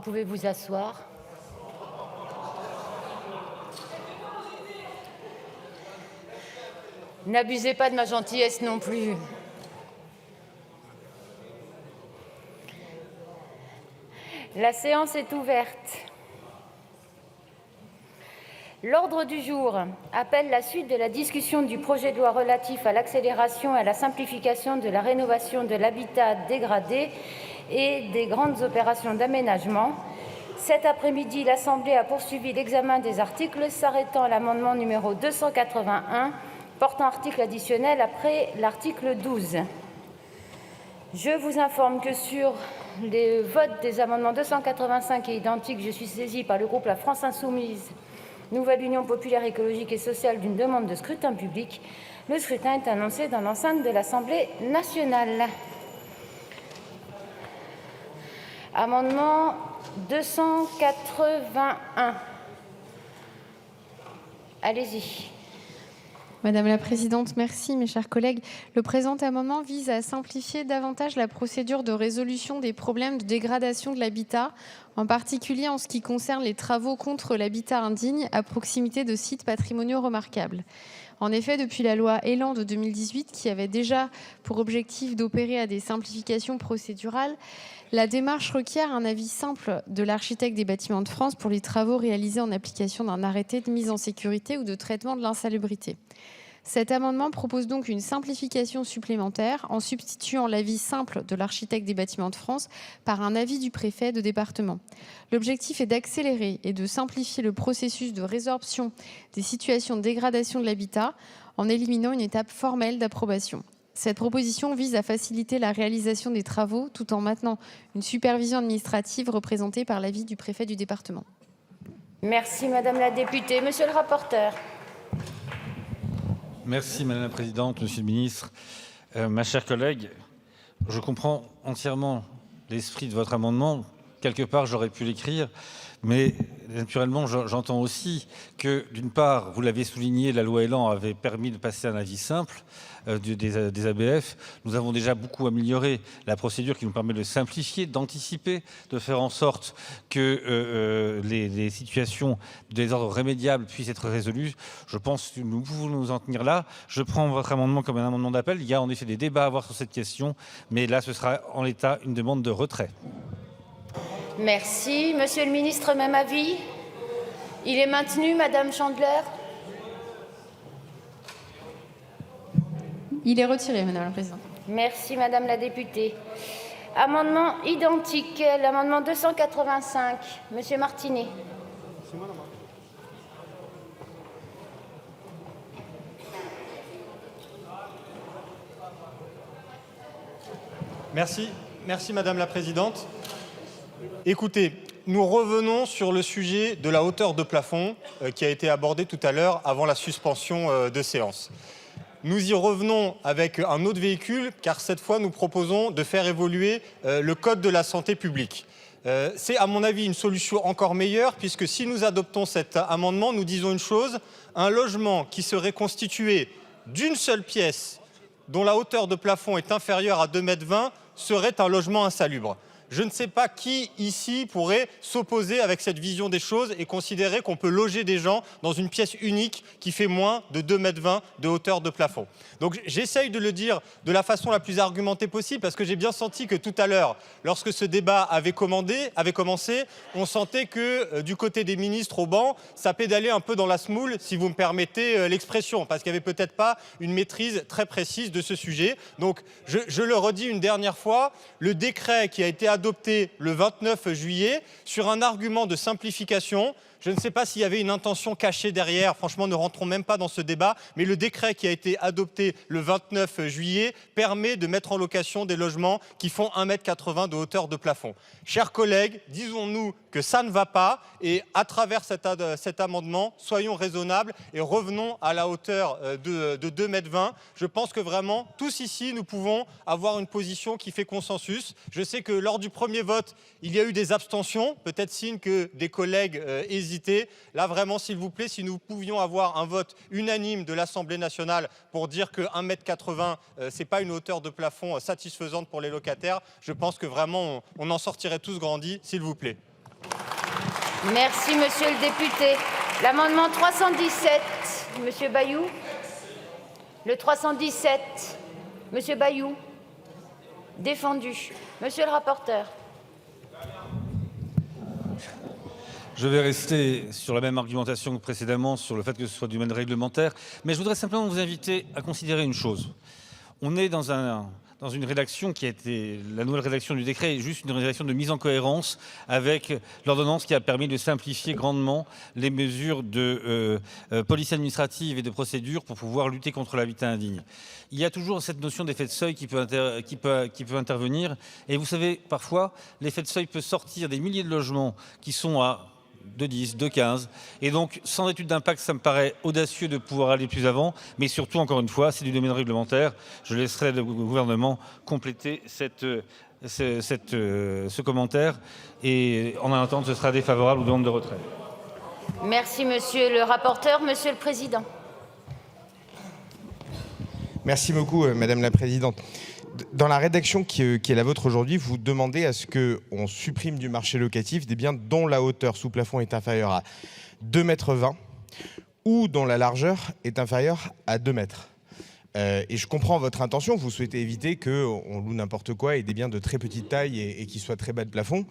vous pouvez vous asseoir. N'abusez pas de ma gentillesse non plus. La séance est ouverte. L'ordre du jour appelle la suite de la discussion du projet de loi relatif à l'accélération et à la simplification de la rénovation de l'habitat dégradé et des grandes opérations d'aménagement. Cet après-midi, l'Assemblée a poursuivi l'examen des articles, s'arrêtant à l'amendement numéro 281, portant article additionnel après l'article 12. Je vous informe que sur les votes des amendements 285 et identiques, je suis saisie par le groupe La France Insoumise, Nouvelle Union populaire écologique et sociale d'une demande de scrutin public. Le scrutin est annoncé dans l'enceinte de l'Assemblée nationale. Amendement 281. Allez-y. Madame la présidente, merci mes chers collègues. Le présent amendement vise à simplifier davantage la procédure de résolution des problèmes de dégradation de l'habitat, en particulier en ce qui concerne les travaux contre l'habitat indigne à proximité de sites patrimoniaux remarquables. En effet, depuis la loi Élan de 2018, qui avait déjà pour objectif d'opérer à des simplifications procédurales, la démarche requiert un avis simple de l'architecte des Bâtiments de France pour les travaux réalisés en application d'un arrêté de mise en sécurité ou de traitement de l'insalubrité. Cet amendement propose donc une simplification supplémentaire en substituant l'avis simple de l'architecte des Bâtiments de France par un avis du préfet de département. L'objectif est d'accélérer et de simplifier le processus de résorption des situations de dégradation de l'habitat en éliminant une étape formelle d'approbation. Cette proposition vise à faciliter la réalisation des travaux tout en maintenant une supervision administrative représentée par l'avis du préfet du département. Merci Madame la députée. Monsieur le rapporteur. Merci Madame la Présidente, Monsieur le Ministre. Ma chère collègue, je comprends entièrement l'esprit de votre amendement. Quelque part, j'aurais pu l'écrire, mais naturellement, j'entends aussi que, d'une part, vous l'avez souligné, la loi Élan avait permis de passer un avis simple des ABF. Nous avons déjà beaucoup amélioré la procédure qui nous permet de simplifier, d'anticiper, de faire en sorte que les situations de désordre rémédiable puissent être résolues. Je pense que nous pouvons nous en tenir là. Je prends votre amendement comme un amendement d'appel. Il y a en effet des débats à avoir sur cette question, mais là, ce sera en l'état une demande de retrait. Merci. Monsieur le ministre, même avis? Il est maintenu, Madame Chandler? Il est retiré, Madame la Présidente. Merci, Madame la députée. Amendement identique, l'amendement 285. Monsieur Martinet. Merci Madame la Présidente. Écoutez, nous revenons sur le sujet de la hauteur de plafond qui a été abordé tout à l'heure avant la suspension de séance. Nous y revenons avec un autre véhicule car cette fois nous proposons de faire évoluer le code de la santé publique. C'est à mon avis une solution encore meilleure puisque si nous adoptons cet amendement, nous disons une chose, un logement qui serait constitué d'une seule pièce dont la hauteur de plafond est inférieure à 2,20 m serait un logement insalubre. Je ne sais pas qui, ici, pourrait s'opposer avec cette vision des choses et considérer qu'on peut loger des gens dans une pièce unique qui fait moins de 2,20 m de hauteur de plafond. Donc j'essaye de le dire de la façon la plus argumentée possible parce que j'ai bien senti que tout à l'heure, lorsque ce débat avait commencé, on sentait que du côté des ministres au banc, ça pédalait un peu dans la semoule, si vous me permettez l'expression, parce qu'il n'y avait peut-être pas une maîtrise très précise de ce sujet. Donc je le redis une dernière fois, le décret qui a été adopté le 29 juillet sur un argument de simplification. Je ne sais pas s'il y avait une intention cachée derrière, franchement ne rentrons même pas dans ce débat, mais le décret qui a été adopté le 29 juillet permet de mettre en location des logements qui font 1,80 m de hauteur de plafond. Chers collègues, disons-nous que ça ne va pas et à travers cet amendement, soyons raisonnables et revenons à la hauteur de 2,20 m. Je pense que vraiment, tous ici, nous pouvons avoir une position qui fait consensus. Je sais que lors du premier vote, il y a eu des abstentions, peut-être signe que des collègues hésitaient. Là, vraiment, s'il vous plaît, si nous pouvions avoir un vote unanime de l'Assemblée nationale pour dire que 1,80 m, ce n'est pas une hauteur de plafond satisfaisante pour les locataires, je pense que vraiment, on en sortirait tous grandis, s'il vous plaît. Merci, monsieur le député. L'amendement 317, monsieur Bayou. Le 317, monsieur Bayou. Défendu. Monsieur le rapporteur. Je vais rester sur la même argumentation que précédemment sur le fait que ce soit du domaine réglementaire, mais je voudrais simplement vous inviter à considérer une chose. On est dans une rédaction qui a été, la nouvelle rédaction du décret est juste une rédaction de mise en cohérence avec l'ordonnance qui a permis de simplifier grandement les mesures de police administrative et de procédure pour pouvoir lutter contre l'habitat indigne. Il y a toujours cette notion d'effet de seuil qui peut intervenir, et vous savez, parfois, l'effet de seuil peut sortir des milliers de logements qui sont à 2,10, 2,15. Et donc, sans étude d'impact, ça me paraît audacieux de pouvoir aller plus avant. Mais surtout, encore une fois, c'est du domaine réglementaire. Je laisserai le gouvernement compléter ce commentaire. Et en attendant, ce sera défavorable aux demandes de retrait. Merci, monsieur le rapporteur. Monsieur le président. Merci beaucoup, Madame la Présidente. Dans la rédaction qui est la vôtre aujourd'hui, vous demandez à ce qu'on supprime du marché locatif des biens dont la hauteur sous plafond est inférieure à 2,20 m ou dont la largeur est inférieure à 2 mètres. Et je comprends votre intention, vous souhaitez éviter qu'on loue n'importe quoi et des biens de très petite taille et qui soient très bas de plafond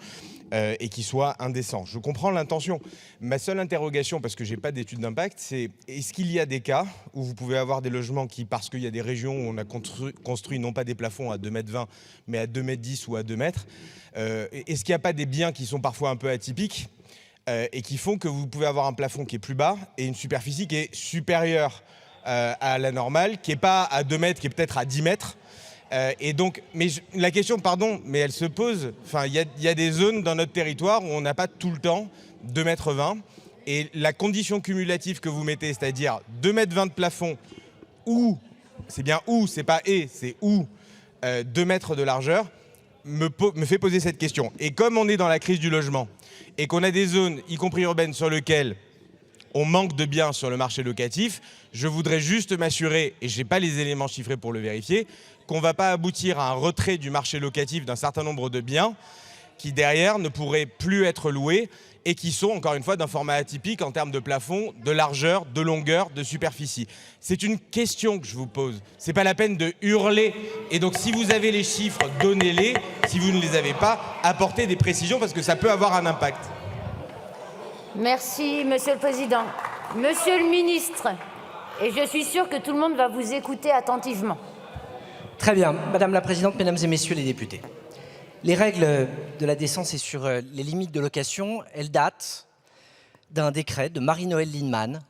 et qui soient indécents. Je comprends l'intention. Ma seule interrogation, parce que je n'ai pas d'étude d'impact, c'est est-ce qu'il y a des cas où vous pouvez avoir des logements qui, parce qu'il y a des régions où on a construit non pas des plafonds à 2,20 m, mais à 2,10 m ou à 2 mètres, est-ce qu'il n'y a pas des biens qui sont parfois un peu atypiques et qui font que vous pouvez avoir un plafond qui est plus bas et une superficie qui est supérieure à la normale, qui n'est pas à 2 mètres, qui est peut-être à 10 mètres. Et donc, la question, pardon, mais elle se pose, il y a des zones dans notre territoire où on n'a pas tout le temps 2,20 m. Et la condition cumulative que vous mettez, c'est-à-dire 2,20 m de plafond ou, c'est bien ou, c'est pas et, c'est ou 2 mètres de largeur, me fait poser cette question. Et comme on est dans la crise du logement et qu'on a des zones, y compris urbaines, sur lesquelles on manque de biens sur le marché locatif, je voudrais juste m'assurer, et je n'ai pas les éléments chiffrés pour le vérifier, qu'on ne va pas aboutir à un retrait du marché locatif d'un certain nombre de biens qui, derrière, ne pourraient plus être loués et qui sont, encore une fois, d'un format atypique en termes de plafond, de largeur, de longueur, de superficie. C'est une question que je vous pose. Ce n'est pas la peine de hurler. Et donc, si vous avez les chiffres, donnez-les. Si vous ne les avez pas, apportez des précisions parce que ça peut avoir un impact. Merci, monsieur le président. Monsieur le ministre, et je suis sûre que tout le monde va vous écouter attentivement. Très bien. Madame la Présidente, Mesdames et Messieurs les députés. Les règles de la décence et sur les limites de location, elles datent d'un décret de Marie-Noëlle Lienemann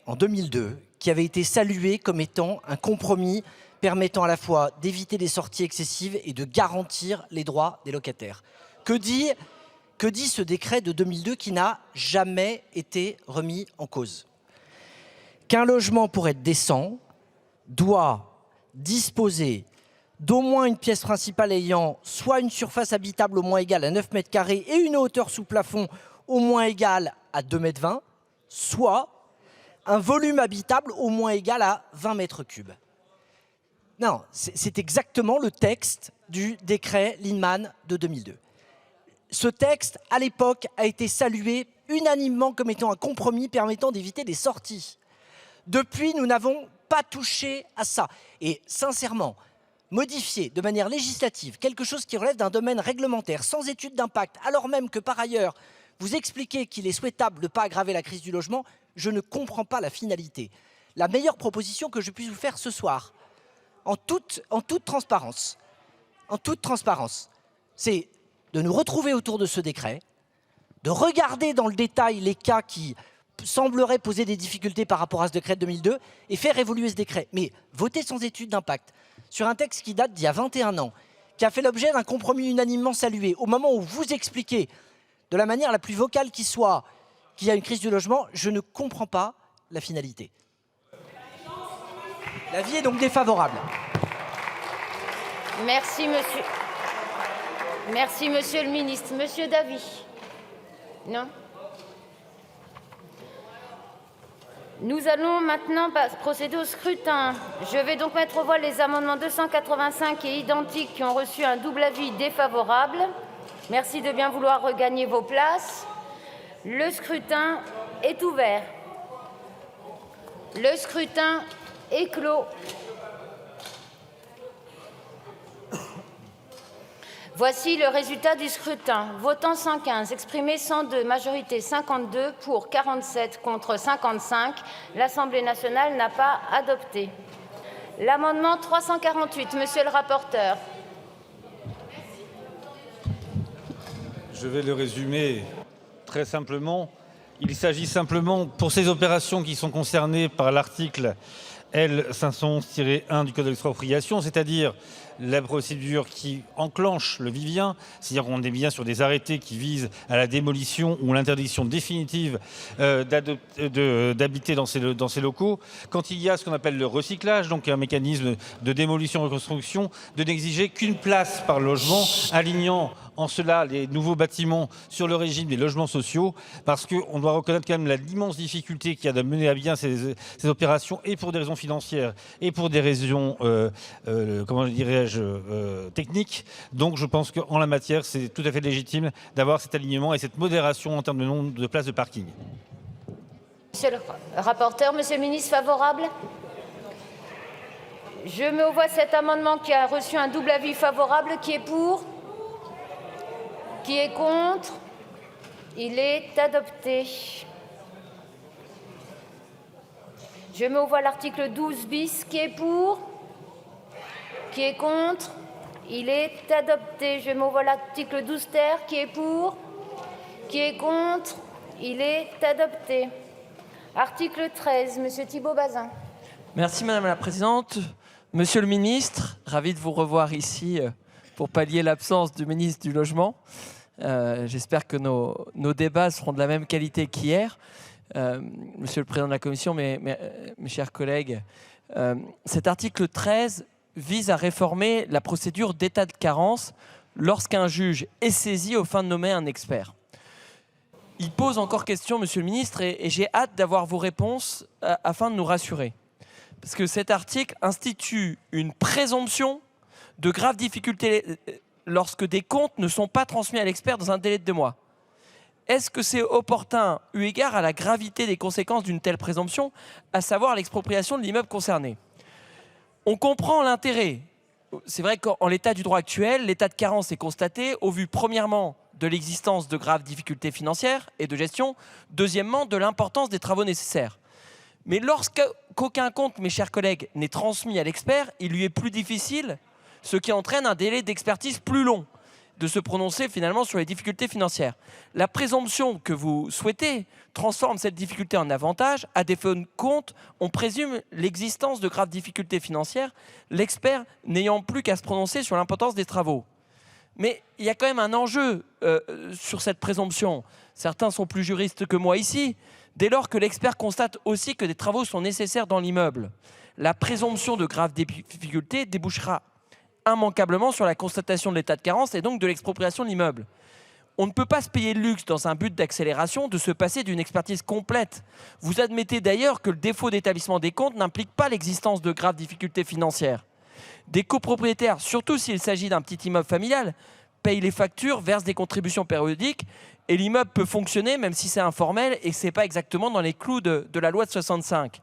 en 2002 qui avait été salué comme étant un compromis permettant à la fois d'éviter des sorties excessives et de garantir les droits des locataires. Que dit ce décret de 2002 qui n'a jamais été remis en cause? Qu'un logement, pour être décent, doit disposer d'au moins une pièce principale ayant soit une surface habitable au moins égale à 9 mètres carrés et une hauteur sous plafond au moins égale à 2,20 mètres, soit un volume habitable au moins égal à 20 mètres cubes. Non, c'est exactement le texte du décret Lienemann de 2002. Ce texte, à l'époque, a été salué unanimement comme étant un compromis permettant d'éviter des sorties. Depuis, nous n'avons pas touché à ça. Et sincèrement, modifier de manière législative quelque chose qui relève d'un domaine réglementaire, sans étude d'impact, alors même que par ailleurs, vous expliquez qu'il est souhaitable de ne pas aggraver la crise du logement, je ne comprends pas la finalité. La meilleure proposition que je puisse vous faire ce soir, en toute transparence, c'est de nous retrouver autour de ce décret, de regarder dans le détail les cas qui sembleraient poser des difficultés par rapport à ce décret de 2002 et faire évoluer ce décret. Mais voter sans étude d'impact sur un texte qui date d'il y a 21 ans, qui a fait l'objet d'un compromis unanimement salué, au moment où vous expliquez de la manière la plus vocale qui soit qu'il y a une crise du logement, je ne comprends pas la finalité. L'avis est donc défavorable. Merci, monsieur. Merci, monsieur le ministre. Monsieur Davy. Non ? Nous allons maintenant procéder au scrutin. Je vais donc mettre aux voix les amendements 285 et identiques qui ont reçu un double avis défavorable. Merci de bien vouloir regagner vos places. Le scrutin est ouvert. Le scrutin est clos. Voici le résultat du scrutin. Votant 115, exprimé 102, majorité 52, pour 47 contre 55. L'Assemblée nationale n'a pas adopté. L'amendement 348, monsieur le rapporteur. Je vais le résumer très simplement. Il s'agit simplement, pour ces opérations qui sont concernées par l'article L511-1 du Code de l'expropriation, c'est-à-dire la procédure qui enclenche le vivien, c'est-à-dire qu'on est bien sur des arrêtés qui visent à la démolition ou l'interdiction définitive d'habiter dans ces locaux, quand il y a ce qu'on appelle le recyclage, donc un mécanisme de démolition-reconstruction, de n'exiger qu'une place par logement, alignant en cela les nouveaux bâtiments sur le régime des logements sociaux, parce qu'on doit reconnaître quand même l'immense difficulté qu'il y a de mener à bien ces opérations, et pour des raisons financières, et pour des raisons, comment dirais-je, techniques. Donc je pense qu'en la matière, c'est tout à fait légitime d'avoir cet alignement et cette modération en termes de nombre de places de parking. Monsieur le rapporteur, monsieur le ministre, favorable? Je mets aux voix cet amendement qui a reçu un double avis favorable. Qui est pour? Qui est contre? Il est adopté. Je mets aux voix l'article 12 bis. Qui est pour? Qui est contre? Il est adopté. Je mets aux voix l'article 12 ter. Qui est pour? Qui est contre? Il est adopté. Article 13, monsieur Thibault Bazin. Merci Madame la Présidente. Monsieur le Ministre, ravi de vous revoir ici pour pallier l'absence du ministre du Logement. J'espère que nos débats seront de la même qualité qu'hier. Monsieur le Président de la Commission, mes chers collègues, cet article 13 vise à réformer la procédure d'état de carence lorsqu'un juge est saisi aux fins de nommer un expert. Il pose encore question, Monsieur le Ministre, et j'ai hâte d'avoir vos réponses afin de nous rassurer. Parce que cet article institue une présomption de graves difficultés lorsque des comptes ne sont pas transmis à l'expert dans un délai de 2 mois. Est-ce que c'est opportun, eu égard à la gravité des conséquences d'une telle présomption, à savoir l'expropriation de l'immeuble concerné? On comprend l'intérêt. C'est vrai qu'en l'état du droit actuel, l'état de carence est constaté au vu, premièrement, de l'existence de graves difficultés financières et de gestion, deuxièmement, de l'importance des travaux nécessaires. Mais lorsqu'aucun compte, mes chers collègues, n'est transmis à l'expert, il lui est plus difficile, ce qui entraîne un délai d'expertise plus long, de se prononcer finalement sur les difficultés financières. La présomption que vous souhaitez transforme cette difficulté en avantage. À défaut de compte, on présume l'existence de graves difficultés financières, l'expert n'ayant plus qu'à se prononcer sur l'importance des travaux. Mais il y a quand même un enjeu sur cette présomption. Certains sont plus juristes que moi ici. Dès lors que l'expert constate aussi que des travaux sont nécessaires dans l'immeuble, la présomption de graves difficultés débouchera immanquablement sur la constatation de l'état de carence et donc de l'expropriation de l'immeuble. On ne peut pas se payer le luxe, dans un but d'accélération, de se passer d'une expertise complète. Vous admettez d'ailleurs que le défaut d'établissement des comptes n'implique pas l'existence de graves difficultés financières. Des copropriétaires, surtout s'il s'agit d'un petit immeuble familial, payent les factures, versent des contributions périodiques et l'immeuble peut fonctionner même si c'est informel et que ce n'est pas exactement dans les clous de la loi de 65.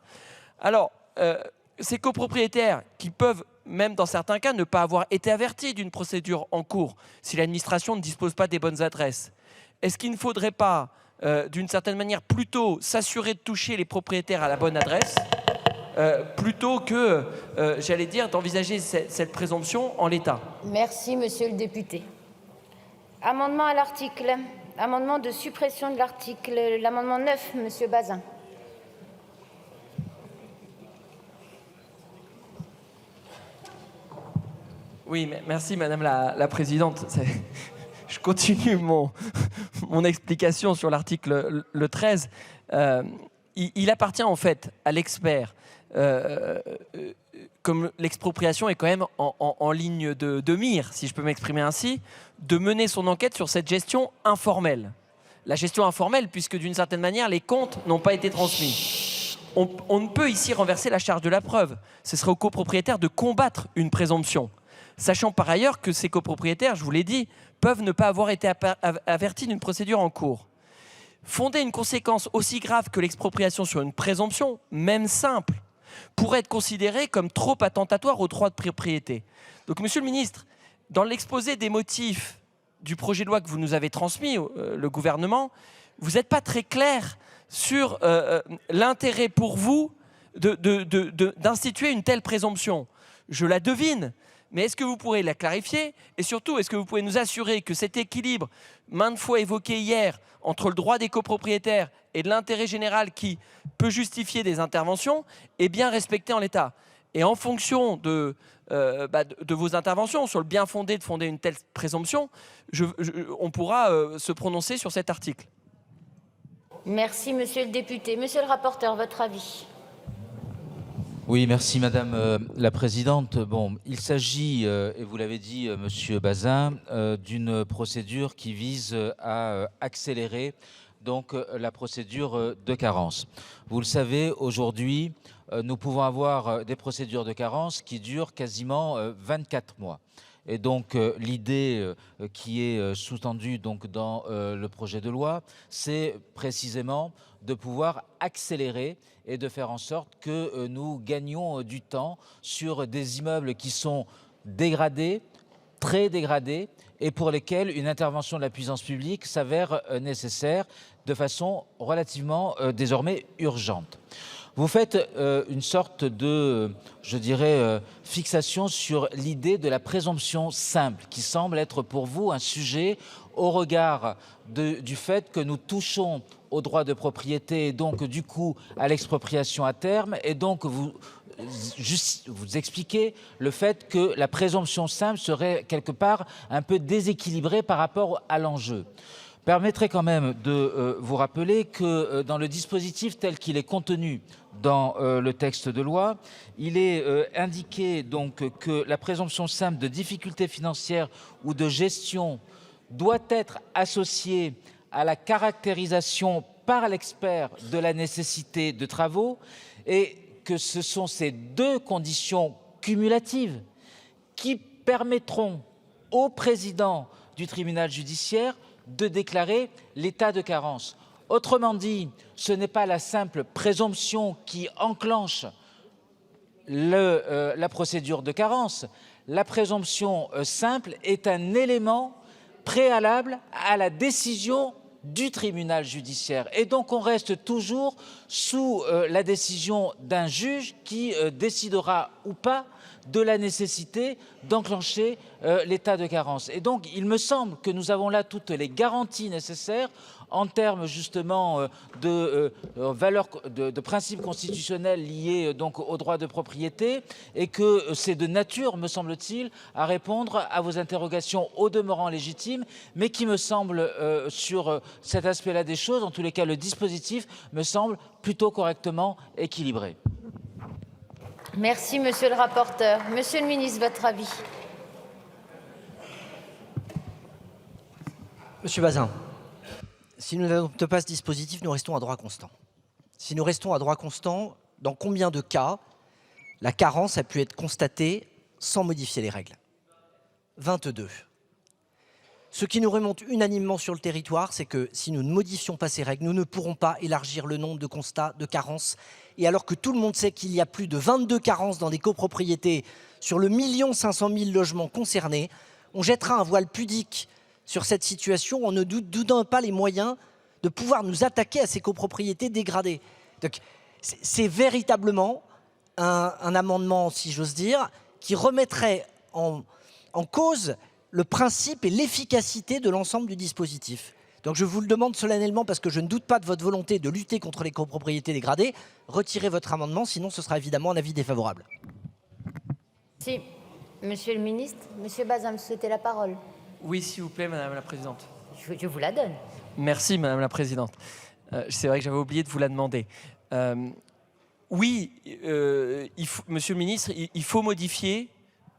Alors, ces copropriétaires qui peuvent, même dans certains cas, ne pas avoir été avertis d'une procédure en cours si l'administration ne dispose pas des bonnes adresses, est-ce qu'il ne faudrait pas, d'une certaine manière, plutôt s'assurer de toucher les propriétaires à la bonne adresse plutôt que, j'allais dire, d'envisager cette présomption en l'état? Merci, monsieur le député. Amendement à l'article. Amendement de suppression de l'article. L'amendement 9, monsieur Bazin. Oui, merci Madame la Présidente. Je continue mon explication sur l'article le 13. Il appartient en fait à l'expert, comme l'expropriation est quand même en ligne de mire, si je peux m'exprimer ainsi, de mener son enquête sur cette gestion informelle. La gestion informelle, puisque d'une certaine manière, les comptes n'ont pas été transmis. On ne peut ici renverser la charge de la preuve. Ce serait au copropriétaire de combattre une présomption. Sachant par ailleurs que ces copropriétaires, je vous l'ai dit, peuvent ne pas avoir été avertis d'une procédure en cours. fonder une conséquence aussi grave que l'expropriation sur une présomption, même simple, pourrait être considérée comme trop attentatoire au droit de propriété. Donc, Monsieur le ministre, dans l'exposé des motifs du projet de loi que vous nous avez transmis, le gouvernement, vous n'êtes pas très clair sur l'intérêt pour vous d'instituer une telle présomption. Je la devine, mais est-ce que vous pourrez la clarifier? Et surtout, est-ce que vous pouvez nous assurer que cet équilibre, maintes fois évoqué hier, entre le droit des copropriétaires et de l'intérêt général qui peut justifier des interventions, est bien respecté en l'état? Et en fonction de vos interventions sur le bien fondé de fonder une telle présomption, on pourra se prononcer sur cet article. Merci, monsieur le député. Monsieur le rapporteur, votre avis? Oui, merci Madame la Présidente. Bon, il s'agit, et vous l'avez dit Monsieur Bazin, d'une procédure qui vise à accélérer donc la procédure de carence. Vous le savez, aujourd'hui, nous pouvons avoir des procédures de carence qui durent quasiment 24 mois. Et donc l'idée qui est sous-tendue donc dans le projet de loi, c'est précisément de pouvoir accélérer et de faire en sorte que nous gagnions du temps sur des immeubles qui sont dégradés, très dégradés, et pour lesquels une intervention de la puissance publique s'avère nécessaire de façon relativement désormais urgente. Vous faites une sorte de, je dirais, fixation sur l'idée de la présomption simple, qui semble être pour vous un sujet au regard du fait que nous touchons au droit de propriété et donc du coup à l'expropriation à terme, et donc vous expliquez le fait que la présomption simple serait quelque part un peu déséquilibrée par rapport à l'enjeu. Permettrait quand même de vous rappeler que dans le dispositif tel qu'il est contenu dans le texte de loi, il est indiqué donc que la présomption simple de difficulté financière ou de gestion doit être associée à la caractérisation par l'expert de la nécessité de travaux, et que ce sont ces deux conditions cumulatives qui permettront au président du tribunal judiciaire de déclarer l'état de carence. Autrement dit, ce n'est pas la simple présomption qui enclenche la procédure de carence. La présomption simple est un élément préalable à la décision du tribunal judiciaire. Et donc on reste toujours sous la décision d'un juge qui décidera ou pas de la nécessité d'enclencher l'état de carence. Et donc il me semble que nous avons là toutes les garanties nécessaires en termes justement valeurs, de principes constitutionnels liés donc au droit de propriété, et que c'est de nature, me semble-t-il, à répondre à vos interrogations au demeurant légitimes, mais qui me semble, sur cet aspect-là des choses, en tous les cas le dispositif me semble plutôt correctement équilibré. Merci, monsieur le rapporteur. Monsieur le ministre, votre avis? Monsieur Bazin, si nous n'adoptons pas ce dispositif, nous restons à droit constant. Si nous restons à droit constant, dans combien de cas la carence a pu être constatée sans modifier les règles? 22. Ce qui nous remonte unanimement sur le territoire, c'est que si nous ne modifions pas ces règles, nous ne pourrons pas élargir le nombre de constats de carence. Et alors que tout le monde sait qu'il y a plus de 22 carences dans des copropriétés sur le 1 500 000 logements concernés, on jettera un voile pudique sur cette situation en ne doutant pas les moyens de pouvoir nous attaquer à ces copropriétés dégradées. Donc, c'est véritablement un amendement, si j'ose dire, qui remettrait en cause le principe et l'efficacité de l'ensemble du dispositif. Donc je vous le demande solennellement, parce que je ne doute pas de votre volonté de lutter contre les copropriétés dégradées, retirez votre amendement, sinon ce sera évidemment un avis défavorable. Si, monsieur le ministre, monsieur Bazin, vous souhaitez la parole? Oui, s'il vous plaît, Madame la Présidente. Je vous la donne. Merci, Madame la Présidente. C'est vrai que j'avais oublié de vous la demander. Oui, Monsieur le ministre, il faut modifier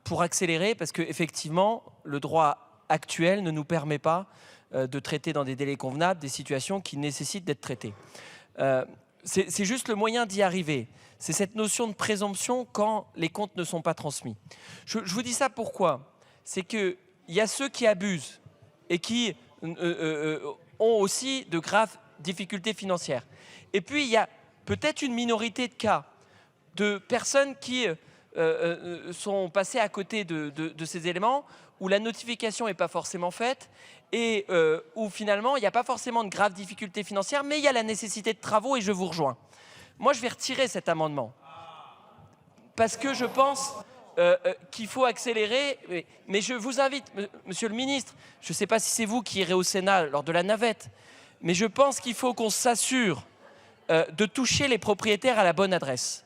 pour accélérer, parce qu'effectivement, le droit actuel ne nous permet pas de traiter dans des délais convenables des situations qui nécessitent d'être traitées. C'est juste le moyen d'y arriver. C'est cette notion de présomption quand les comptes ne sont pas transmis. Je vous dis ça pourquoi? C'est qu'il y a ceux qui abusent et qui ont aussi de graves difficulté financière. Et puis, il y a peut-être une minorité de cas de personnes qui sont passées à côté de ces éléments, où la notification n'est pas forcément faite et où finalement, il n'y a pas forcément de graves difficultés financières, mais il y a la nécessité de travaux et je vous rejoins. Moi, je vais retirer cet amendement parce que je pense qu'il faut accélérer. Mais je vous invite, Monsieur le Ministre, je ne sais pas si c'est vous qui irez au Sénat lors de la navette, mais je pense qu'il faut qu'on s'assure de toucher les propriétaires à la bonne adresse.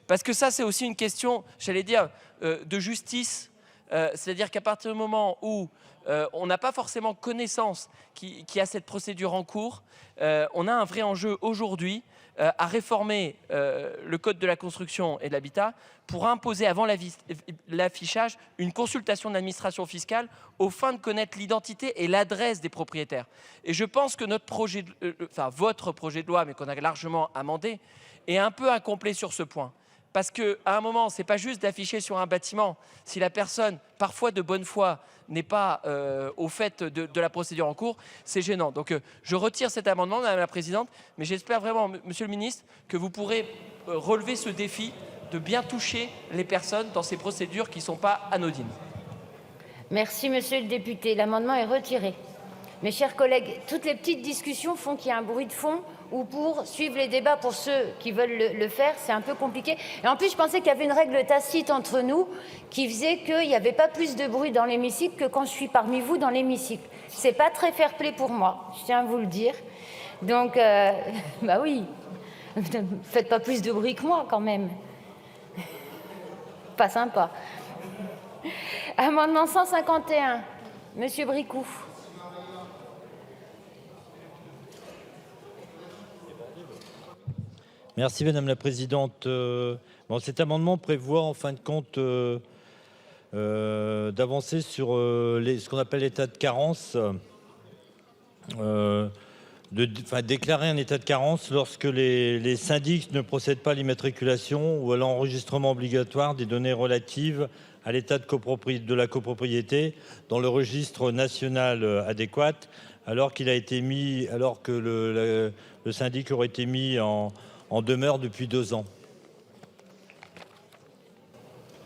Parce que ça, c'est aussi une question, j'allais dire, de justice. C'est-à-dire qu'à partir du moment où on n'a pas forcément connaissance qu'il y a cette procédure en cours, on a un vrai enjeu aujourd'hui à réformer le code de la construction et de l'habitat pour imposer avant l'affichage une consultation de l'administration fiscale aux fins de connaître l'identité et l'adresse des propriétaires. Et je pense que votre projet de loi, mais qu'on a largement amendé, est un peu incomplet sur ce point. Parce qu'à un moment, ce n'est pas juste d'afficher sur un bâtiment. Si la personne, parfois de bonne foi, n'est pas au fait de la procédure en cours, c'est gênant. Donc je retire cet amendement, Madame la Présidente, mais j'espère vraiment, Monsieur le Ministre, que vous pourrez relever ce défi de bien toucher les personnes dans ces procédures qui ne sont pas anodines. Merci, Monsieur le député. L'amendement est retiré. Mes chers collègues, toutes les petites discussions font qu'il y a un bruit de fond ou pour suivre les débats, pour ceux qui veulent le faire, c'est un peu compliqué. Et en plus, je pensais qu'il y avait une règle tacite entre nous qui faisait qu'il n'y avait pas plus de bruit dans l'hémicycle que quand je suis parmi vous dans l'hémicycle. C'est pas très fair-play pour moi, je tiens à vous le dire. Donc, bah oui, faites pas plus de bruit que moi quand même. Pas sympa. Amendement 151, Monsieur Bricout. Merci Madame la Présidente. Cet amendement prévoit en fin de compte d'avancer sur ce qu'on appelle l'état de carence, déclarer un état de carence lorsque les syndics ne procèdent pas à l'immatriculation ou à l'enregistrement obligatoire des données relatives à l'état de la copropriété dans le registre national adéquat, alors que le syndic aurait été mis en demeure depuis 2 ans.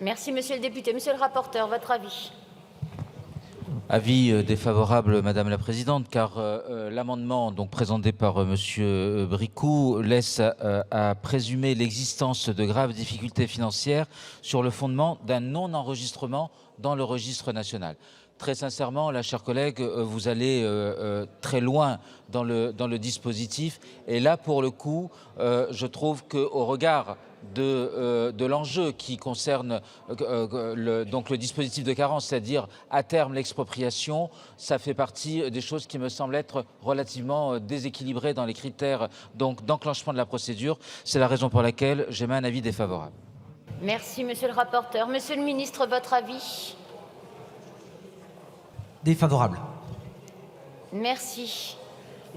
Merci, Monsieur le député. Monsieur le rapporteur, votre avis? Avis défavorable, Madame la Présidente, car l'amendement présenté par Monsieur Bricout laisse à présumer l'existence de graves difficultés financières sur le fondement d'un non-enregistrement dans le registre national. Très sincèrement, là, chers collègues, vous allez très loin dans le dispositif. Et là, pour le coup, je trouve qu'au regard de l'enjeu qui concerne le dispositif de carence, c'est-à-dire à terme l'expropriation, ça fait partie des choses qui me semblent être relativement déséquilibrées dans les critères d'enclenchement de la procédure. C'est la raison pour laquelle j'émets un avis défavorable. Merci, Monsieur le rapporteur. Monsieur le ministre, votre avis? Défavorable. Merci.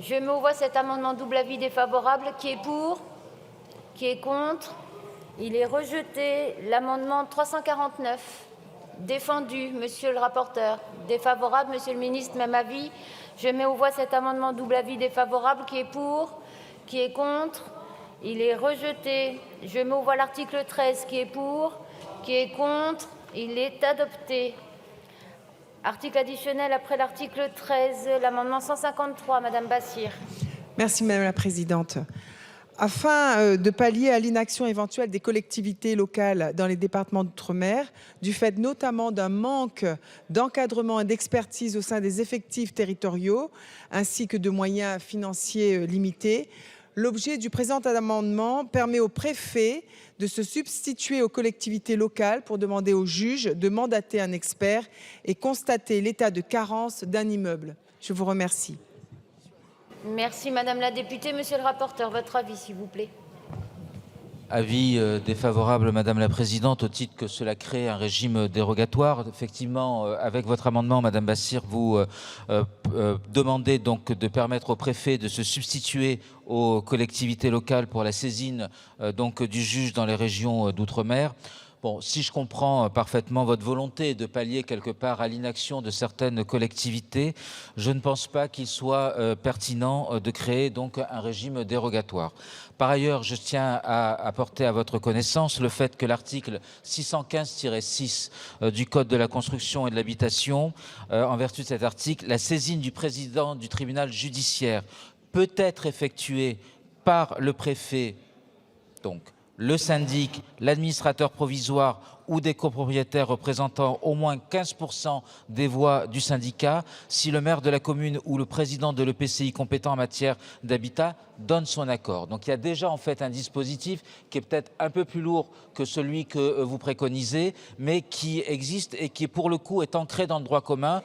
Je mets aux voix cet amendement double avis défavorable. Qui est pour? Qui est contre? Il est rejeté. L'amendement 349, défendu. Monsieur le rapporteur, défavorable. Monsieur le ministre, même avis. Je mets aux voix cet amendement double avis défavorable. Qui est pour? Qui est contre? Il est rejeté. Je mets aux voix l'article 13. Qui est pour? Qui est contre? Il est adopté. Article additionnel après l'article 13, l'amendement 153, Madame Bassir. Merci Madame la Présidente. Afin de pallier à l'inaction éventuelle des collectivités locales dans les départements d'outre-mer, du fait notamment d'un manque d'encadrement et d'expertise au sein des effectifs territoriaux, ainsi que de moyens financiers limités, l'objet du présent amendement permet au préfet de se substituer aux collectivités locales pour demander au juge de mandater un expert et constater l'état de carence d'un immeuble. Je vous remercie. Merci Madame la députée. Monsieur le rapporteur, votre avis s'il vous plaît. Avis défavorable, Madame la Présidente, au titre que cela crée un régime dérogatoire. Effectivement, avec votre amendement, Madame Bassir, vous demandez donc de permettre au préfet de se substituer aux collectivités locales pour la saisine du juge dans les régions d'outre-mer. Bon, si je comprends parfaitement votre volonté de pallier quelque part à l'inaction de certaines collectivités, je ne pense pas qu'il soit pertinent de créer donc un régime dérogatoire. Par ailleurs, je tiens à porter à votre connaissance le fait que l'article 615-6 du Code de la construction et de l'habitation, en vertu de cet article, la saisine du président du tribunal judiciaire peut être effectuée par le préfet, donc le syndic, l'administrateur provisoire ou des copropriétaires représentant au moins 15% des voix du syndicat, si le maire de la commune ou le président de l'EPCI compétent en matière d'habitat donne son accord. Donc il y a déjà en fait un dispositif qui est peut-être un peu plus lourd que celui que vous préconisez, mais qui existe et qui pour le coup est ancré dans le droit commun,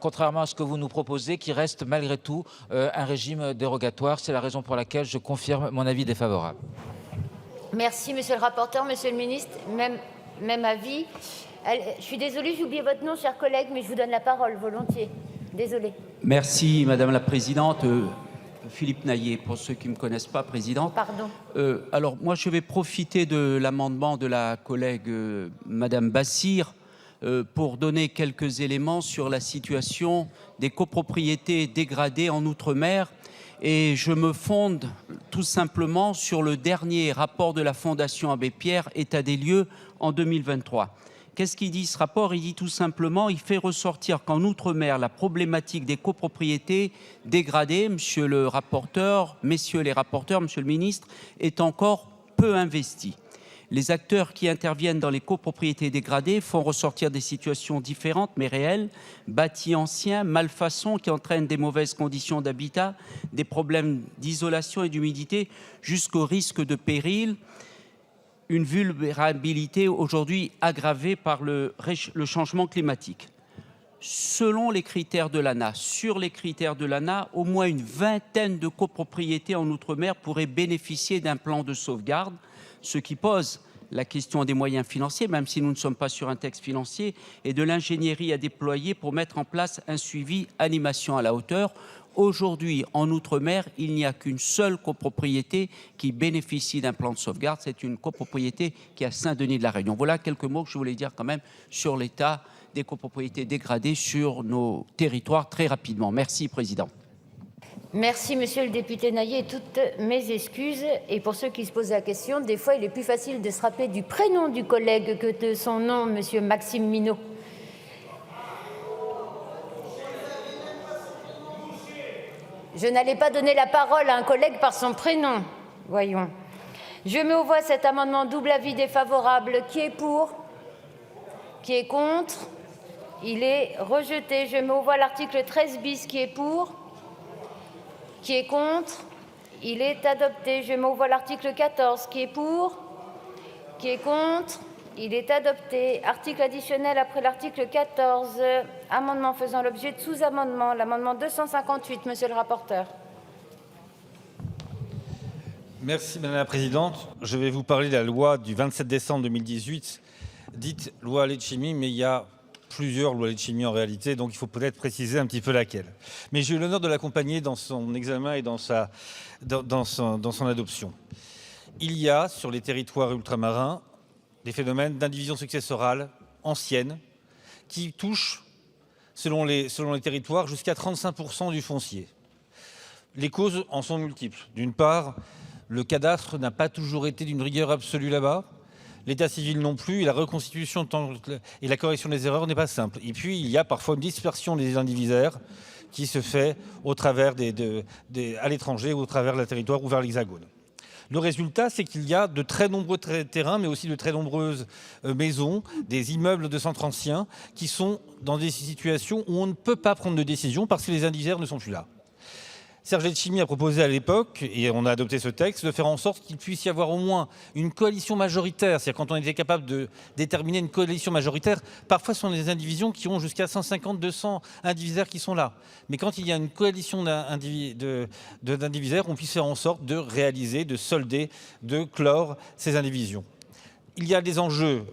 contrairement à ce que vous nous proposez, qui reste malgré tout un régime dérogatoire. C'est la raison pour laquelle je confirme mon avis défavorable. Merci, monsieur le rapporteur. Monsieur le ministre, même avis. Je suis désolée, j'ai oublié votre nom, chers collègues, mais je vous donne la parole volontiers. Désolée. Merci, Madame la Présidente. Philippe Naillet, pour ceux qui ne me connaissent pas, Présidente. Pardon. Alors, moi, je vais profiter de l'amendement de la collègue Madame Bassir pour donner quelques éléments sur la situation des copropriétés dégradées en Outre-mer. Et je me fonde tout simplement sur le dernier rapport de la Fondation Abbé Pierre, État des lieux, en 2023. Qu'est-ce qu'il dit ce rapport? Il dit tout simplement, il fait ressortir qu'en Outre-mer, la problématique des copropriétés dégradées, monsieur le rapporteur, messieurs les rapporteurs, monsieur le ministre, est encore peu investie. Les acteurs qui interviennent dans les copropriétés dégradées font ressortir des situations différentes mais réelles, bâtis anciens, malfaçons qui entraînent des mauvaises conditions d'habitat, des problèmes d'isolation et d'humidité, jusqu'au risque de péril, une vulnérabilité aujourd'hui aggravée par le changement climatique. Selon les critères de l'ANA, sur les critères de l'ANA, au moins une vingtaine de copropriétés en Outre-mer pourraient bénéficier d'un plan de sauvegarde, ce qui pose la question des moyens financiers, même si nous ne sommes pas sur un texte financier, et de l'ingénierie à déployer pour mettre en place un suivi animation à la hauteur. Aujourd'hui, en Outre-mer, il n'y a qu'une seule copropriété qui bénéficie d'un plan de sauvegarde. C'est une copropriété qui est à Saint-Denis-de-la-Réunion. Voilà quelques mots que je voulais dire quand même sur l'état des copropriétés dégradées sur nos territoires très rapidement. Merci, Président. Merci, monsieur le député Naillet, toutes mes excuses. Et pour ceux qui se posent la question, des fois, il est plus facile de se rappeler du prénom du collègue que de son nom, monsieur Maxime Minot. Je n'allais pas donner la parole à un collègue par son prénom. Voyons. Je mets aux voix cet amendement double avis défavorable. Qui est pour? Qui est contre? Il est rejeté. Je mets aux voix l'article 13 bis. Qui est pour? Qui est contre? Il est adopté. Je mets aux voix l'article 14. Qui est pour? Qui est contre? Il est adopté. Article additionnel après l'article 14. Amendement faisant l'objet de sous-amendement. L'amendement 258, monsieur le rapporteur. Merci Madame la Présidente. Je vais vous parler de la loi du 27 décembre 2018, dite loi Letchimy, mais il y a plusieurs lois Letchimy en réalité, donc il faut peut-être préciser un petit peu laquelle. Mais j'ai eu l'honneur de l'accompagner dans son examen et dans son adoption. Il y a sur les territoires ultramarins des phénomènes d'indivision successorale ancienne qui touchent, selon les territoires, jusqu'à 35% du foncier. Les causes en sont multiples. D'une part, le cadastre n'a pas toujours été d'une rigueur absolue là-bas. L'état civil non plus, et la reconstitution et la correction des erreurs n'est pas simple. Et puis, il y a parfois une dispersion des indivisaires qui se fait au travers à l'étranger, au travers d'un territoire ou vers l'Hexagone. Le résultat, c'est qu'il y a de très nombreux terrains, mais aussi de très nombreuses maisons, des immeubles de centres anciens, qui sont dans des situations où on ne peut pas prendre de décision parce que les indivisaires ne sont plus là. Serge Letchimy a proposé à l'époque, et on a adopté ce texte, de faire en sorte qu'il puisse y avoir au moins une coalition majoritaire. C'est-à-dire quand on était capable de déterminer une coalition majoritaire, parfois ce sont des indivisions qui ont jusqu'à 150, 200 indivisaires qui sont là. Mais quand il y a une coalition d'indivisaires, on puisse faire en sorte de réaliser, de solder, de clore ces indivisions. Il y a des enjeux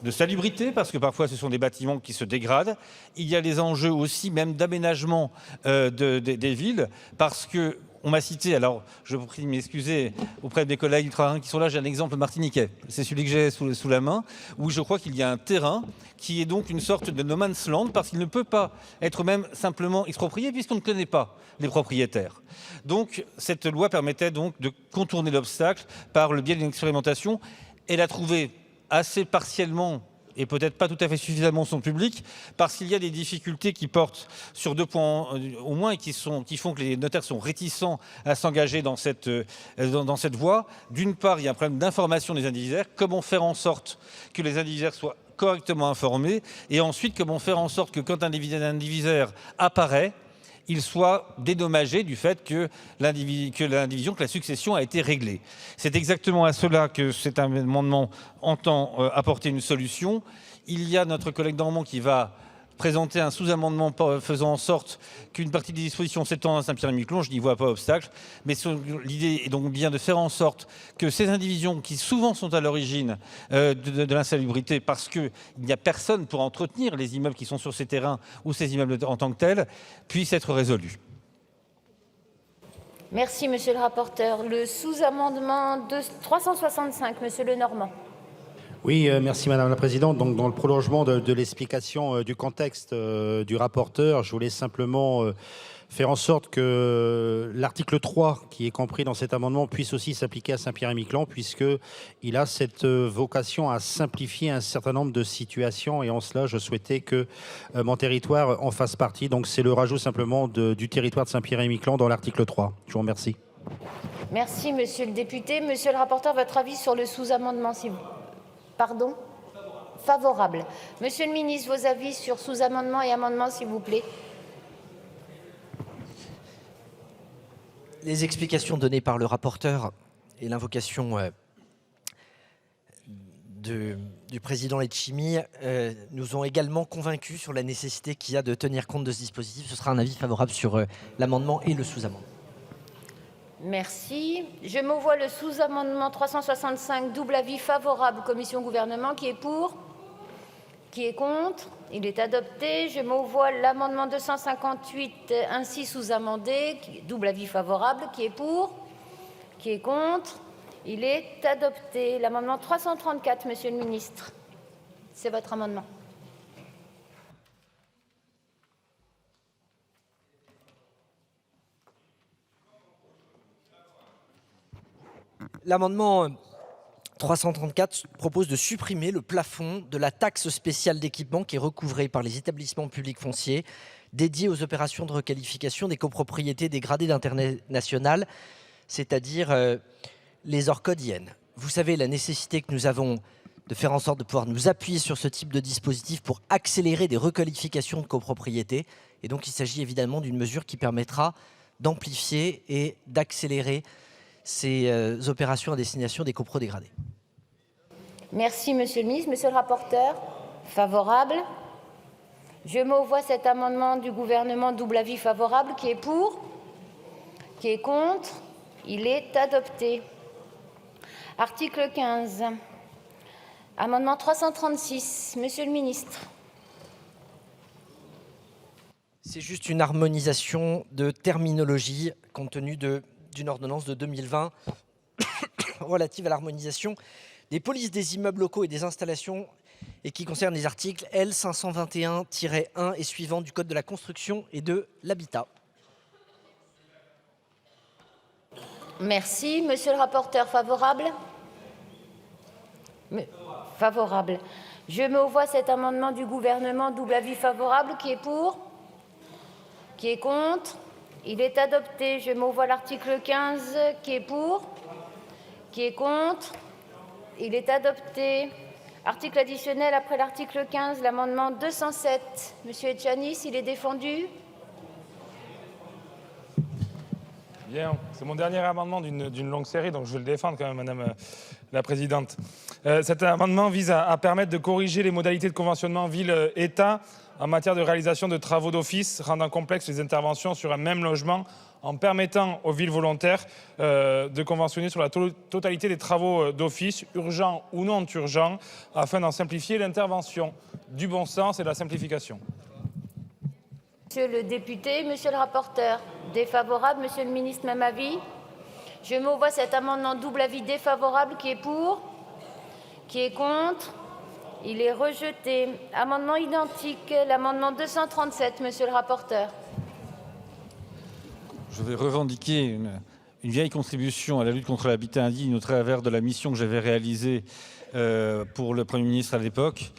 de salubrité, parce que parfois ce sont des bâtiments qui se dégradent. Il y a des enjeux aussi même d'aménagement des villes, parce que On m'a cité, alors je vous prie de m'excuser auprès de mes collègues ultramarins qui sont là, j'ai un exemple martiniquais, c'est celui que j'ai sous la main, où je crois qu'il y a un terrain qui est donc une sorte de no man's land parce qu'il ne peut pas être même simplement exproprié puisqu'on ne connaît pas les propriétaires. Donc cette loi permettait donc de contourner l'obstacle par le biais d'une expérimentation. Elle a trouvé assez partiellement et peut-être pas tout à fait suffisamment son public, parce qu'il y a des difficultés qui portent sur 2 points au moins et qui font que les notaires sont réticents à s'engager dans cette voie. D'une part, il y a un problème d'information des indivisaires. Comment faire en sorte que les indivisaires soient correctement informés? Et ensuite, comment faire en sorte que quand un indivisaire apparaît, il soit dédommagé du fait que la succession a été réglée. C'est exactement à cela que cet amendement entend apporter une solution. Il y a notre collègue Normand qui va présenter un sous-amendement faisant en sorte qu'une partie des dispositions s'étendent à Saint-Pierre-et-Miquelon. Je n'y vois pas obstacle. Mais l'idée est donc bien de faire en sorte que ces indivisions qui souvent sont à l'origine de l'insalubrité parce qu'il n'y a personne pour entretenir les immeubles qui sont sur ces terrains ou ces immeubles en tant que tels, puissent être résolues. Merci, monsieur le rapporteur. Le sous-amendement 365, monsieur Lenormand. Oui, merci Madame la Présidente. Donc, dans le prolongement de l'explication du contexte du rapporteur, je voulais simplement faire en sorte que l'article 3, qui est compris dans cet amendement, puisse aussi s'appliquer à Saint-Pierre-et-Miquelon, puisqu'il a cette vocation à simplifier un certain nombre de situations. Et en cela, je souhaitais que mon territoire en fasse partie. Donc, c'est le rajout simplement du territoire de Saint-Pierre-et-Miquelon dans l'article 3. Je vous remercie. Merci, monsieur le député. Monsieur le rapporteur, votre avis sur le sous-amendement, s'il vous plaît. Pardon ? Favorable. Monsieur le ministre, vos avis sur sous-amendement et amendement, s'il vous plaît. Les explications données par le rapporteur et l'invocation du président Letchimy nous ont également convaincus sur la nécessité qu'il y a de tenir compte de ce dispositif. Ce sera un avis favorable sur l'amendement et le sous-amendement. Merci. Je mets aux voix le sous-amendement 365, double avis favorable, commission gouvernement, qui est pour, qui est contre. Il est adopté. Je mets aux voix l'amendement 258 ainsi sous-amendé, double avis favorable, qui est pour, qui est contre. Il est adopté. L'amendement 334, monsieur le ministre. C'est votre amendement. L'amendement 334 propose de supprimer le plafond de la taxe spéciale d'équipement qui est recouvrée par les établissements publics fonciers dédiés aux opérations de requalification des copropriétés dégradées d'intérêt national, c'est-à-dire les ORCOD-IN. Vous savez la nécessité que nous avons de faire en sorte de pouvoir nous appuyer sur ce type de dispositif pour accélérer des requalifications de copropriétés. Et donc il s'agit évidemment d'une mesure qui permettra d'amplifier et d'accélérer ces opérations à destination des copros dégradés. Merci, monsieur le ministre. Monsieur le rapporteur, favorable. Je mets aux voix cet amendement du gouvernement, double avis favorable, qui est pour, qui est contre. Il est adopté. Article 15. Amendement 336. Monsieur le ministre. C'est juste une harmonisation de terminologie compte tenu d'une ordonnance de 2020 relative à l'harmonisation des polices des immeubles locaux et des installations et qui concerne les articles L 521-1 et suivants du Code de la construction et de l'habitat. Merci. Monsieur le rapporteur, favorable ? Favorable. Je mets aux voix cet amendement du gouvernement, double avis favorable, qui est pour, qui est contre. Il est adopté. Je mets aux voix l'article 15, qui est pour, qui est contre. Il est adopté. Article additionnel après l'article 15, l'amendement 207. Monsieur Etchanis, il est défendu. Bien, c'est mon dernier amendement d'une longue série, donc je vais le défendre quand même, Madame la Présidente. Cet amendement vise à permettre de corriger les modalités de conventionnement ville-État en matière de réalisation de travaux d'office, rendant complexes les interventions sur un même logement, en permettant aux villes volontaires de conventionner sur la totalité des travaux d'office, urgents ou non urgents, afin d'en simplifier l'intervention, du bon sens et de la simplification. Monsieur le député, monsieur le rapporteur, défavorable. Monsieur le ministre, même avis. Je mets aux voix cet amendement double avis défavorable. Qui est pour? Qui est contre? Il est rejeté. Amendement identique, l'amendement 237, monsieur le rapporteur. Je vais revendiquer une vieille contribution à la lutte contre l'habitat indigne au travers de la mission que j'avais réalisée pour le Premier ministre à l'époque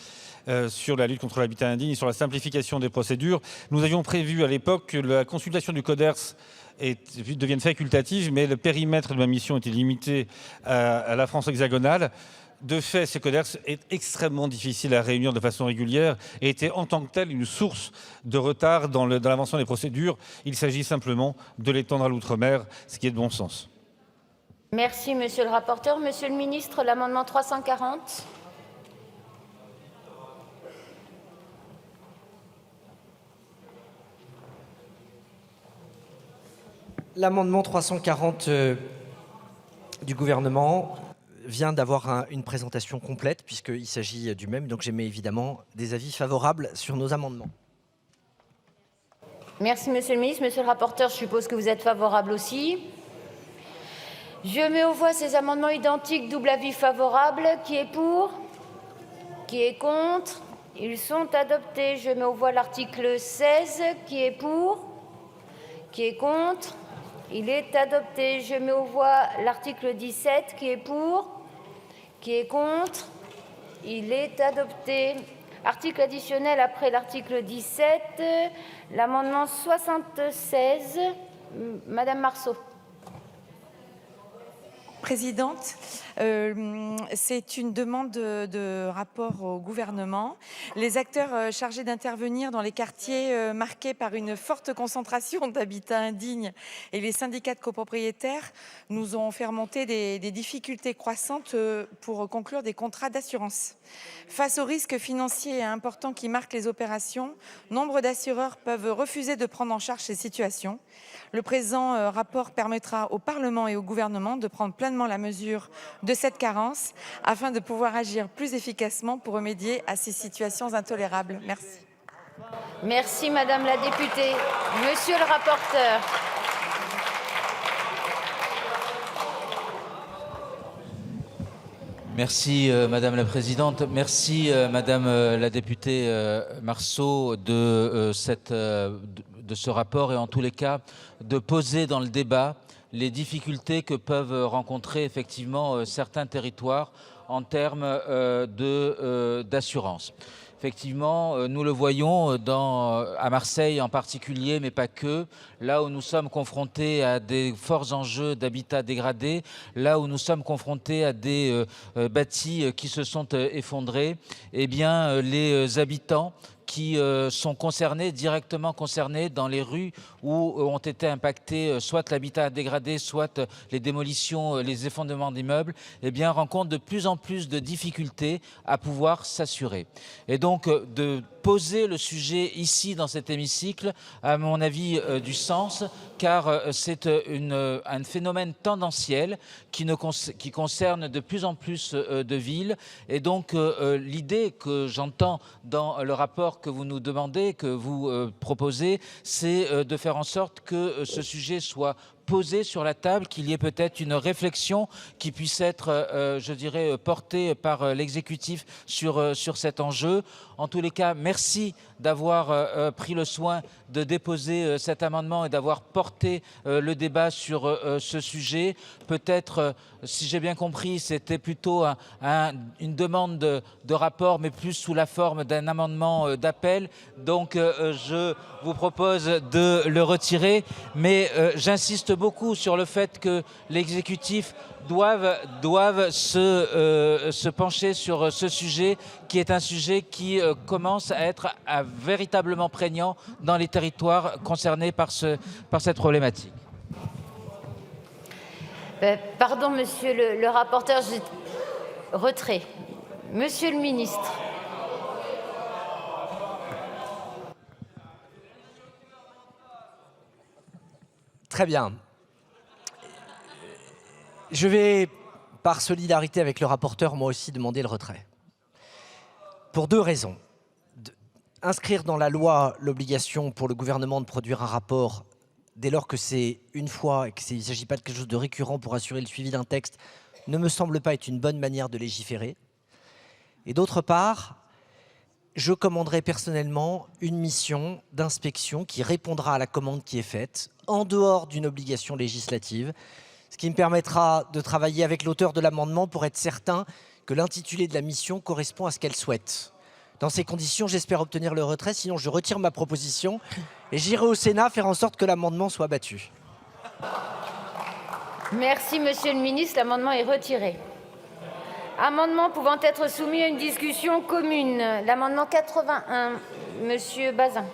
sur la lutte contre l'habitat indigne et sur la simplification des procédures. Nous avions prévu à l'époque que la consultation du CODERS devienne facultative, mais le périmètre de ma mission était limité à la France hexagonale. De fait, ce CODERS est extrêmement difficile à réunir de façon régulière et était en tant que tel une source de retard dans l'avancement des procédures. Il s'agit simplement de l'étendre à l'outre-mer, ce qui est de bon sens. Merci, monsieur le rapporteur. Monsieur le ministre, l'amendement 340. L'amendement 340 du gouvernement vient d'avoir une présentation complète puisqu'il s'agit du même. Donc j'émets évidemment des avis favorables sur nos amendements. Merci, monsieur le ministre. Monsieur le rapporteur, je suppose que vous êtes favorable aussi. Je mets aux voix ces amendements identiques, double avis favorable. Qui est pour? Qui est contre? Ils sont adoptés. Je mets aux voix l'article 16. Qui est pour? Qui est contre? Il est adopté. Je mets aux voix l'article 17. Qui est pour? Qui est contre? Il est adopté. Article additionnel après l'article 17, l'amendement 76. Madame Marceau. Présidente, c'est une demande de rapport au gouvernement. Les acteurs chargés d'intervenir dans les quartiers marqués par une forte concentration d'habitat indigne et les syndicats de copropriétaires nous ont fait remonter des difficultés croissantes pour conclure des contrats d'assurance. Face aux risques financiers importants qui marquent les opérations, nombre d'assureurs peuvent refuser de prendre en charge ces situations. Le présent rapport permettra au Parlement et au gouvernement de prendre pleinement la mesure de cette carence afin de pouvoir agir plus efficacement pour remédier à ces situations intolérables. Merci. Merci, madame la députée. Monsieur le rapporteur. Merci Madame la Présidente. Merci Madame la députée Marceau de ce rapport et en tous les cas de poser dans le débat les difficultés que peuvent rencontrer effectivement certains territoires en termes d'assurance. Effectivement, nous le voyons à Marseille en particulier, mais pas que, là où nous sommes confrontés à des forts enjeux d'habitat dégradé, là où nous sommes confrontés à des bâtis qui se sont effondrés, eh bien, les habitants qui sont concernés, directement concernés dans les rues où ont été impactés soit l'habitat dégradé, soit les démolitions, les effondrements d'immeubles, eh bien, rencontrent de plus en plus de difficultés à pouvoir s'assurer. Et donc, de poser le sujet ici, dans cet hémicycle, à mon avis, du sens, car c'est un phénomène tendanciel qui concerne de plus en plus de villes. Et donc, l'idée que j'entends dans le rapport que vous nous demandez, que vous proposez, c'est de faire en sorte que ce sujet soit posé sur la table, qu'il y ait peut-être une réflexion qui puisse être, je dirais, portée par l'exécutif sur cet enjeu. En tous les cas, merci d'avoir pris le soin de déposer cet amendement et d'avoir porté le débat sur ce sujet. Peut-être, si j'ai bien compris, c'était plutôt une demande de rapport, mais plus sous la forme d'un amendement d'appel. Donc, je vous propose de le retirer, mais j'insiste beaucoup sur le fait que l'exécutif doivent se pencher sur ce sujet qui est un sujet qui commence à être véritablement prégnant dans les territoires concernés par cette problématique. Pardon, monsieur le rapporteur, retrait. Monsieur le ministre. Très bien. Je vais, par solidarité avec le rapporteur, moi aussi demander le retrait. Pour deux raisons. inscrire dans la loi l'obligation pour le gouvernement de produire un rapport dès lors que c'est une fois et qu'il ne s'agit pas de quelque chose de récurrent pour assurer le suivi d'un texte ne me semble pas être une bonne manière de légiférer. Et d'autre part, je commanderai personnellement une mission d'inspection qui répondra à la commande qui est faite, en dehors d'une obligation législative, ce qui me permettra de travailler avec l'auteur de l'amendement pour être certain que l'intitulé de la mission correspond à ce qu'elle souhaite. Dans ces conditions, j'espère obtenir le retrait, sinon je retire ma proposition et j'irai au Sénat faire en sorte que l'amendement soit battu. Merci, Monsieur le ministre. L'amendement est retiré. Amendement pouvant être soumis à une discussion commune. L'amendement 81, Monsieur Bazin.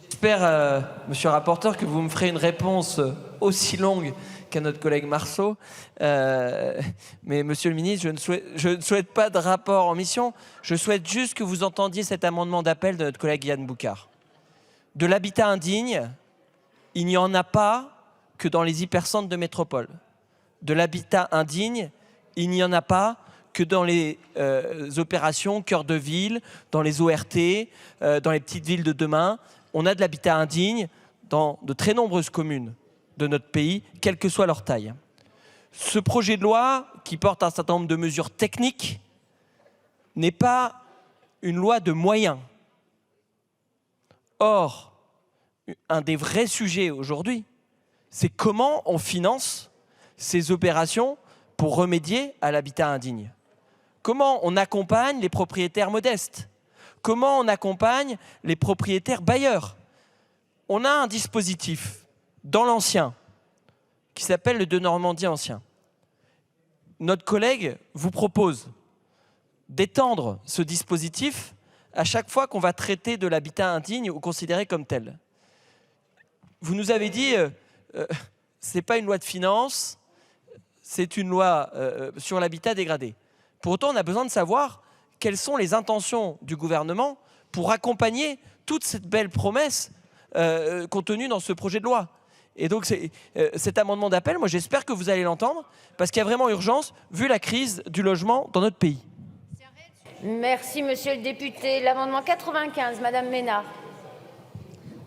J'espère, monsieur le rapporteur, que vous me ferez une réponse aussi longue qu'à notre collègue Marceau. Mais monsieur le ministre, je ne souhaite pas de rapport en mission. Je souhaite juste que vous entendiez cet amendement d'appel de notre collègue Yann Boucard. De l'habitat indigne, il n'y en a pas que dans les hypercentres de métropole. De l'habitat indigne, il n'y en a pas que dans les opérations cœur de ville, dans les ORT, dans les petites villes de demain. On a de l'habitat indigne dans de très nombreuses communes de notre pays, quelle que soit leur taille. Ce projet de loi, qui porte un certain nombre de mesures techniques, n'est pas une loi de moyens. Or, un des vrais sujets aujourd'hui, c'est comment on finance ces opérations pour remédier à l'habitat indigne. Comment on accompagne les propriétaires modestes? Comment on accompagne les propriétaires bailleurs? On a un dispositif dans l'ancien qui s'appelle le Denormandie ancien. Notre collègue vous propose d'étendre ce dispositif à chaque fois qu'on va traiter de l'habitat indigne ou considéré comme tel. Vous nous avez dit, ce n'est pas une loi de finances, c'est une loi sur l'habitat dégradé. Pour autant, on a besoin de savoir quelles sont les intentions du gouvernement pour accompagner toute cette belle promesse contenue dans ce projet de loi. Et donc, cet amendement d'appel, moi j'espère que vous allez l'entendre, parce qu'il y a vraiment urgence, vu la crise du logement dans notre pays. Merci, monsieur le député. L'amendement 95, madame Ménard.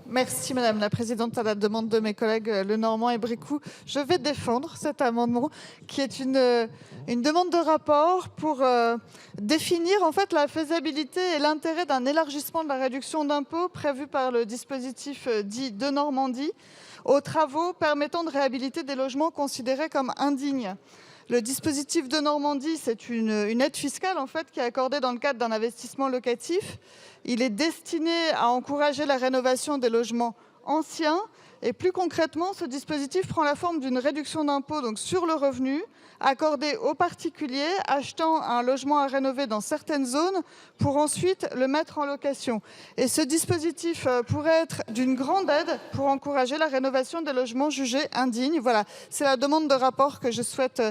Merci Madame la Présidente. À la demande de mes collègues Lenormand et Bricout, je vais défendre cet amendement qui est une demande de rapport pour définir en fait la faisabilité et l'intérêt d'un élargissement de la réduction d'impôt prévu par le dispositif dit de Normandie aux travaux permettant de réhabiliter des logements considérés comme indignes. Le dispositif de Normandie, c'est une aide fiscale en fait, qui est accordée dans le cadre d'un investissement locatif. Il est destiné à encourager la rénovation des logements anciens. Et plus concrètement, ce dispositif prend la forme d'une réduction d'impôt donc sur le revenu accordée aux particuliers achetant un logement à rénover dans certaines zones pour ensuite le mettre en location. Et ce dispositif pourrait être d'une grande aide pour encourager la rénovation des logements jugés indignes. Voilà, c'est la demande de rapport que je souhaite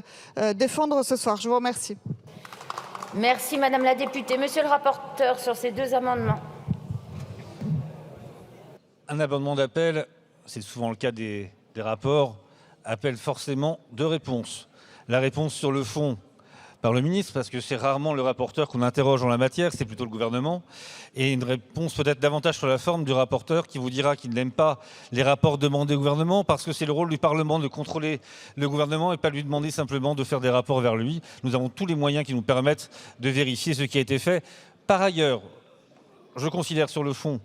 défendre ce soir. Je vous remercie. Merci, madame la députée. Monsieur le rapporteur, sur ces deux amendements. Un amendement d'appel, c'est souvent le cas des rapports, appelle forcément deux réponses. La réponse sur le fond par le ministre, parce que c'est rarement le rapporteur qu'on interroge en la matière, c'est plutôt le gouvernement, et une réponse peut-être davantage sur la forme du rapporteur qui vous dira qu'il n'aime pas les rapports demandés au gouvernement parce que c'est le rôle du Parlement de contrôler le gouvernement et pas lui demander simplement de faire des rapports vers lui. Nous avons tous les moyens qui nous permettent de vérifier ce qui a été fait. Par ailleurs, je considère sur le fond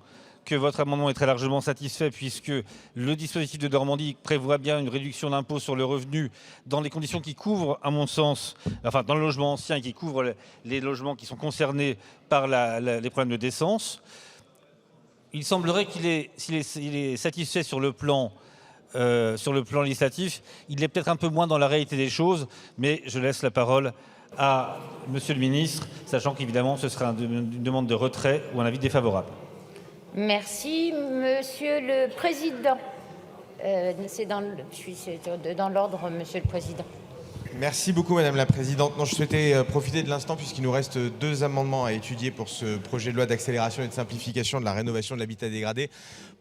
que votre amendement est très largement satisfait puisque le dispositif de Normandie prévoit bien une réduction d'impôt sur le revenu dans les conditions qui couvrent, à mon sens, enfin dans le logement ancien qui couvre les logements qui sont concernés par les problèmes de décence. Il semblerait s'il est satisfait sur le plan législatif, il est peut-être un peu moins dans la réalité des choses, mais je laisse la parole à Monsieur le ministre, sachant qu'évidemment ce sera une demande de retrait ou un avis défavorable. Merci, Monsieur le Président. C'est dans l'ordre, Monsieur le Président. Merci beaucoup Madame la Présidente. Non, je souhaitais profiter de l'instant puisqu'il nous reste 2 amendements à étudier pour ce projet de loi d'accélération et de simplification de la rénovation de l'habitat dégradé.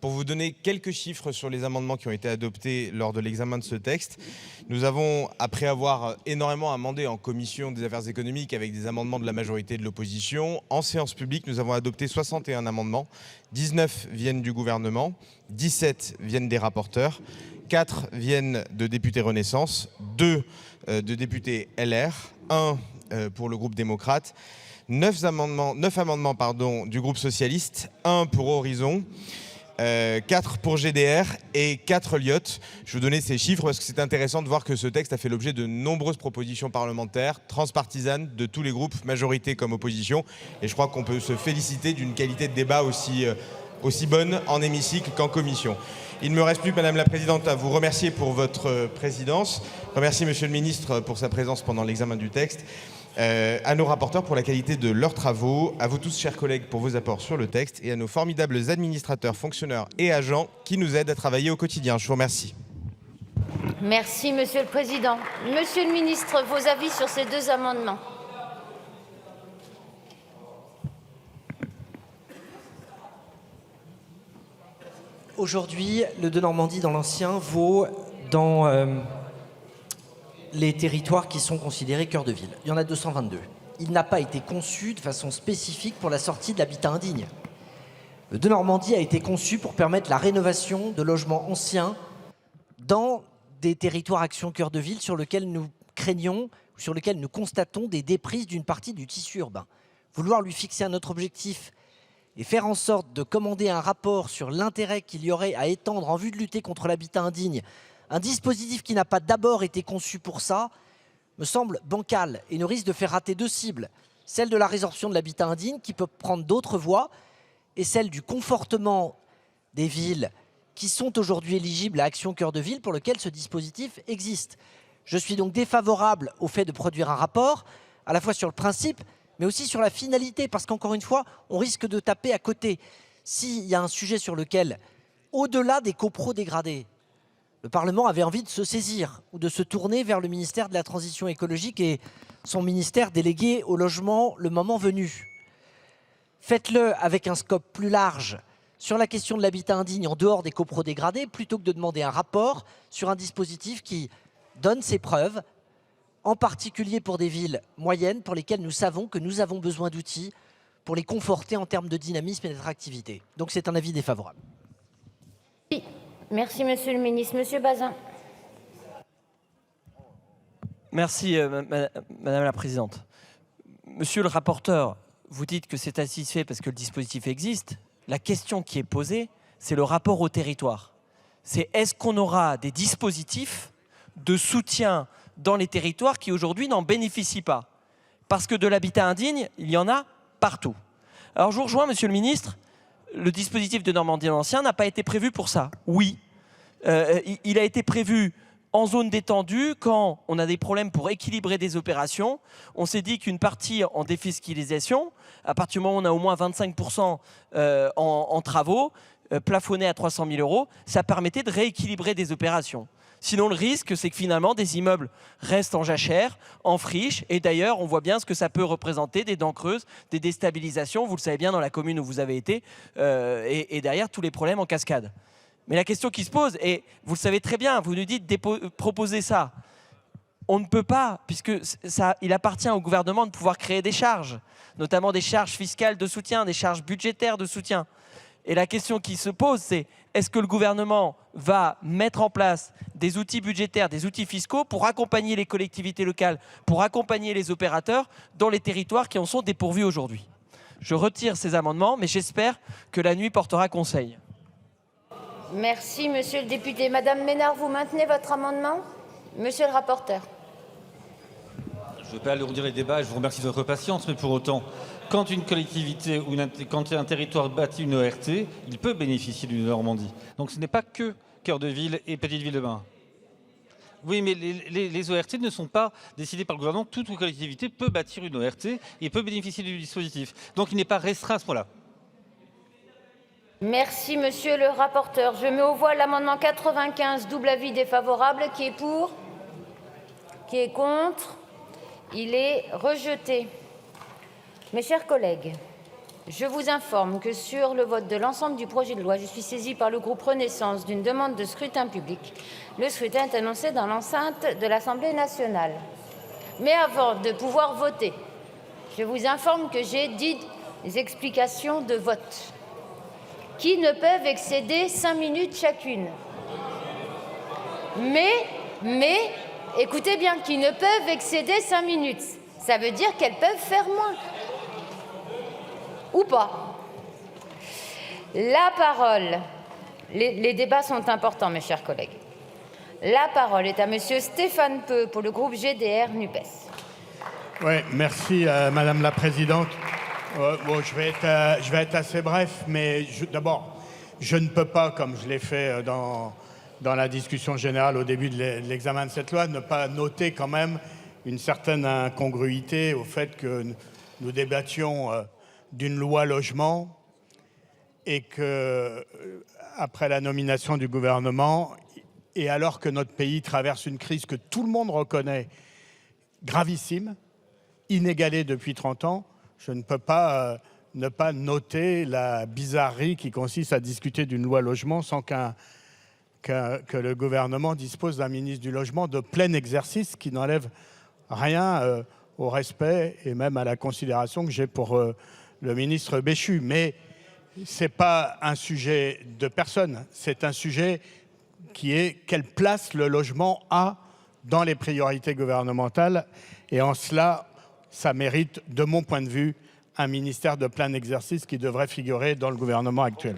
Pour vous donner quelques chiffres sur les amendements qui ont été adoptés lors de l'examen de ce texte, nous avons, après avoir énormément amendé en commission des affaires économiques avec des amendements de la majorité et de l'opposition, en séance publique, nous avons adopté 61 amendements. 19 viennent du gouvernement, 17 viennent des rapporteurs, 4 viennent de députés Renaissance, 2 de députés LR, 1 pour le groupe démocrate, 9 amendements du groupe socialiste, 1 pour Horizon, 4 pour GDR et 4 Lyotte. Je vais vous donner ces chiffres parce que c'est intéressant de voir que ce texte a fait l'objet de nombreuses propositions parlementaires, transpartisanes, de tous les groupes, majorité comme opposition. Et je crois qu'on peut se féliciter d'une qualité de débat aussi bonne en hémicycle qu'en commission. Il ne me reste plus, Madame la Présidente, à vous remercier pour votre présidence, remercier Monsieur le Ministre pour sa présence pendant l'examen du texte, à nos rapporteurs pour la qualité de leurs travaux, à vous tous, chers collègues, pour vos apports sur le texte et à nos formidables administrateurs, fonctionnaires et agents qui nous aident à travailler au quotidien. Je vous remercie. Merci, Monsieur le Président. Monsieur le Ministre, vos avis sur ces 2 amendements. Aujourd'hui, le Denormandie dans l'ancien vaut dans les territoires qui sont considérés cœur de ville. Il y en a 222. Il n'a pas été conçu de façon spécifique pour la sortie de l'habitat indigne. Le Denormandie a été conçu pour permettre la rénovation de logements anciens dans des territoires action cœur de ville sur lesquels nous craignons, sur lesquels nous constatons des déprises d'une partie du tissu urbain. Vouloir lui fixer un autre objectif et faire en sorte de commander un rapport sur l'intérêt qu'il y aurait à étendre en vue de lutter contre l'habitat indigne, un dispositif qui n'a pas d'abord été conçu pour ça, me semble bancal et ne risque de faire rater 2 cibles. Celle de la résorption de l'habitat indigne qui peut prendre d'autres voies et celle du confortement des villes qui sont aujourd'hui éligibles à Action Cœur de Ville pour lequel ce dispositif existe. Je suis donc défavorable au fait de produire un rapport, à la fois sur le principe, mais aussi sur la finalité, parce qu'encore une fois, on risque de taper à côté. S'il y a un sujet sur lequel, au-delà des copros dégradés, le Parlement avait envie de se saisir ou de se tourner vers le ministère de la Transition écologique et son ministère délégué au logement le moment venu. Faites-le avec un scope plus large sur la question de l'habitat indigne en dehors des copros dégradés, plutôt que de demander un rapport sur un dispositif qui donne ses preuves, en particulier pour des villes moyennes pour lesquelles nous savons que nous avons besoin d'outils pour les conforter en termes de dynamisme et d'attractivité. Donc c'est un avis défavorable. Merci, Monsieur le Ministre. Monsieur Bazin. Merci, Madame la Présidente. Monsieur le rapporteur, vous dites que c'est satisfait parce que le dispositif existe. La question qui est posée, c'est le rapport au territoire. C'est est-ce qu'on aura des dispositifs de soutien dans les territoires qui aujourd'hui n'en bénéficient pas? Parce que de l'habitat indigne, il y en a partout. Alors je vous rejoins, Monsieur le Ministre, le dispositif de Normandie ancien n'a pas été prévu pour ça. Oui, il a été prévu en zone détendue quand on a des problèmes pour équilibrer des opérations. On s'est dit qu'une partie en défiscalisation, à partir du moment où on a au moins 25% en travaux, plafonnés à 300 000 €, ça permettait de rééquilibrer des opérations. Sinon, le risque, c'est que finalement, des immeubles restent en jachère, en friche. Et d'ailleurs, on voit bien ce que ça peut représenter, des dents creuses, des déstabilisations. Vous le savez bien dans la commune où vous avez été. Et derrière, tous les problèmes en cascade. Mais la question qui se pose, et vous le savez très bien, vous nous dites proposer ça. On ne peut pas, puisque il appartient au gouvernement de pouvoir créer des charges, notamment des charges fiscales de soutien, des charges budgétaires de soutien. Et la question qui se pose, c'est est-ce que le gouvernement va mettre en place des outils budgétaires, des outils fiscaux pour accompagner les collectivités locales, pour accompagner les opérateurs dans les territoires qui en sont dépourvus aujourd'hui? Je retire ces amendements, mais j'espère que la nuit portera conseil. Merci, Monsieur le député. Madame Ménard, vous maintenez votre amendement? Monsieur le rapporteur. Je ne vais pas alourdir les débats, je vous remercie de votre patience, mais pour autant, quand une collectivité ou quand un territoire bâtit une ORT, il peut bénéficier d'une Normandie. Donc ce n'est pas que cœur de ville et petite ville de bain. Oui, mais les ORT ne sont pas décidées par le gouvernement. Toute collectivité peut bâtir une ORT et peut bénéficier du dispositif. Donc il n'est pas restreint à ce point-là. Merci, Monsieur le rapporteur. Je mets aux voix l'amendement 95, double avis défavorable. Qui est pour? Qui est contre? Il est rejeté. Mes chers collègues, je vous informe que sur le vote de l'ensemble du projet de loi, je suis saisie par le groupe Renaissance d'une demande de scrutin public. Le scrutin est annoncé dans l'enceinte de l'Assemblée nationale. Mais avant de pouvoir voter, je vous informe que j'ai 10 explications de vote qui ne peuvent excéder 5 minutes chacune. Mais, écoutez bien, qui ne peuvent excéder 5 minutes. Ça veut dire qu'elles peuvent faire moins. Ou pas. La parole, les débats sont importants, mes chers collègues. La parole est à Monsieur Stéphane Peu pour le groupe GDR-NUPES. Oui, merci Madame la Présidente. Bon, je vais être assez bref, mais d'abord, je ne peux pas, comme je l'ai fait dans la discussion générale au début de l'examen de cette loi, ne pas noter quand même une certaine incongruité au fait que nous débattions d'une loi logement et que, après la nomination du gouvernement, et alors que notre pays traverse une crise que tout le monde reconnaît gravissime, inégalée depuis 30 ans, je ne peux pas ne pas noter la bizarrerie qui consiste à discuter d'une loi logement sans que le gouvernement dispose d'un ministre du logement de plein exercice qui n'enlève rien au respect et même à la considération que j'ai pour le ministre Béchu. Mais ce n'est pas un sujet de personne, c'est un sujet qui est quelle place le logement a dans les priorités gouvernementales. Et en cela, ça mérite, de mon point de vue, un ministère de plein exercice qui devrait figurer dans le gouvernement actuel.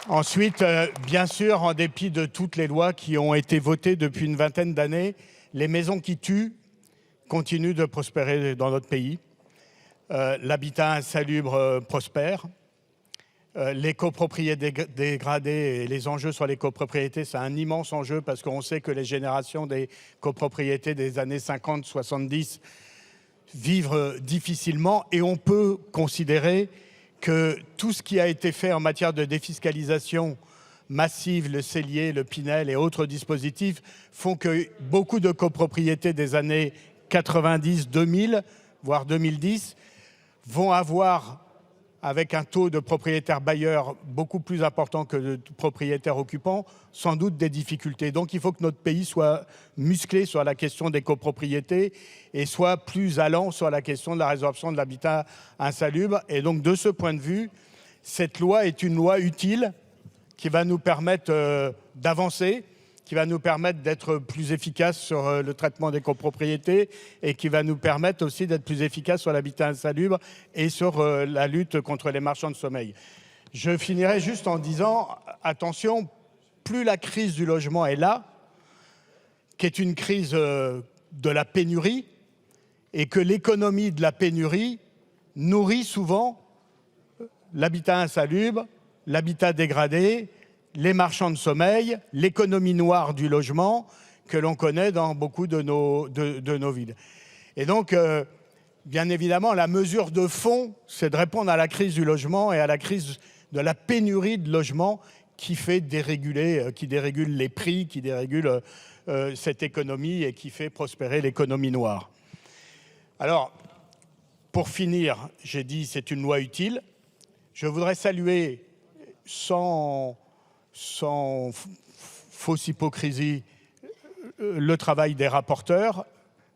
Ensuite, bien sûr, en dépit de toutes les lois qui ont été votées depuis une vingtaine d'années, les maisons qui tuent continuent de prospérer dans notre pays. L'habitat insalubre prospère. Les copropriétés dégradées et les enjeux sur les copropriétés, c'est un immense enjeu parce qu'on sait que les générations des copropriétés des années 50-70 vivent difficilement et on peut considérer que tout ce qui a été fait en matière de défiscalisation massive, le Cellier, le Pinel et autres dispositifs font que beaucoup de copropriétés des années 90, 2000, voire 2010 vont avoir, avec un taux de propriétaires bailleurs beaucoup plus important que de propriétaires occupants, sans doute des difficultés. Donc il faut que notre pays soit musclé sur la question des copropriétés et soit plus allant sur la question de la résorption de l'habitat insalubre. Et donc de ce point de vue, cette loi est une loi utile qui va nous permettre d'avancer, qui va nous permettre d'être plus efficaces sur le traitement des copropriétés et qui va nous permettre aussi d'être plus efficaces sur l'habitat insalubre et sur la lutte contre les marchands de sommeil. Je finirai juste en disant, attention, plus la crise du logement est là, qui est une crise de la pénurie, et que l'économie de la pénurie nourrit souvent l'habitat insalubre, l'habitat dégradé, les marchands de sommeil, l'économie noire du logement que l'on connaît dans beaucoup de nos villes. Et donc, bien évidemment, la mesure de fond, c'est de répondre à la crise du logement et à la crise de la pénurie de logement qui dérégule les prix, qui dérégule cette économie et qui fait prospérer l'économie noire. Alors, pour finir, j'ai dit c'est une loi utile. Je voudrais saluer sans fausse hypocrisie le travail des rapporteurs,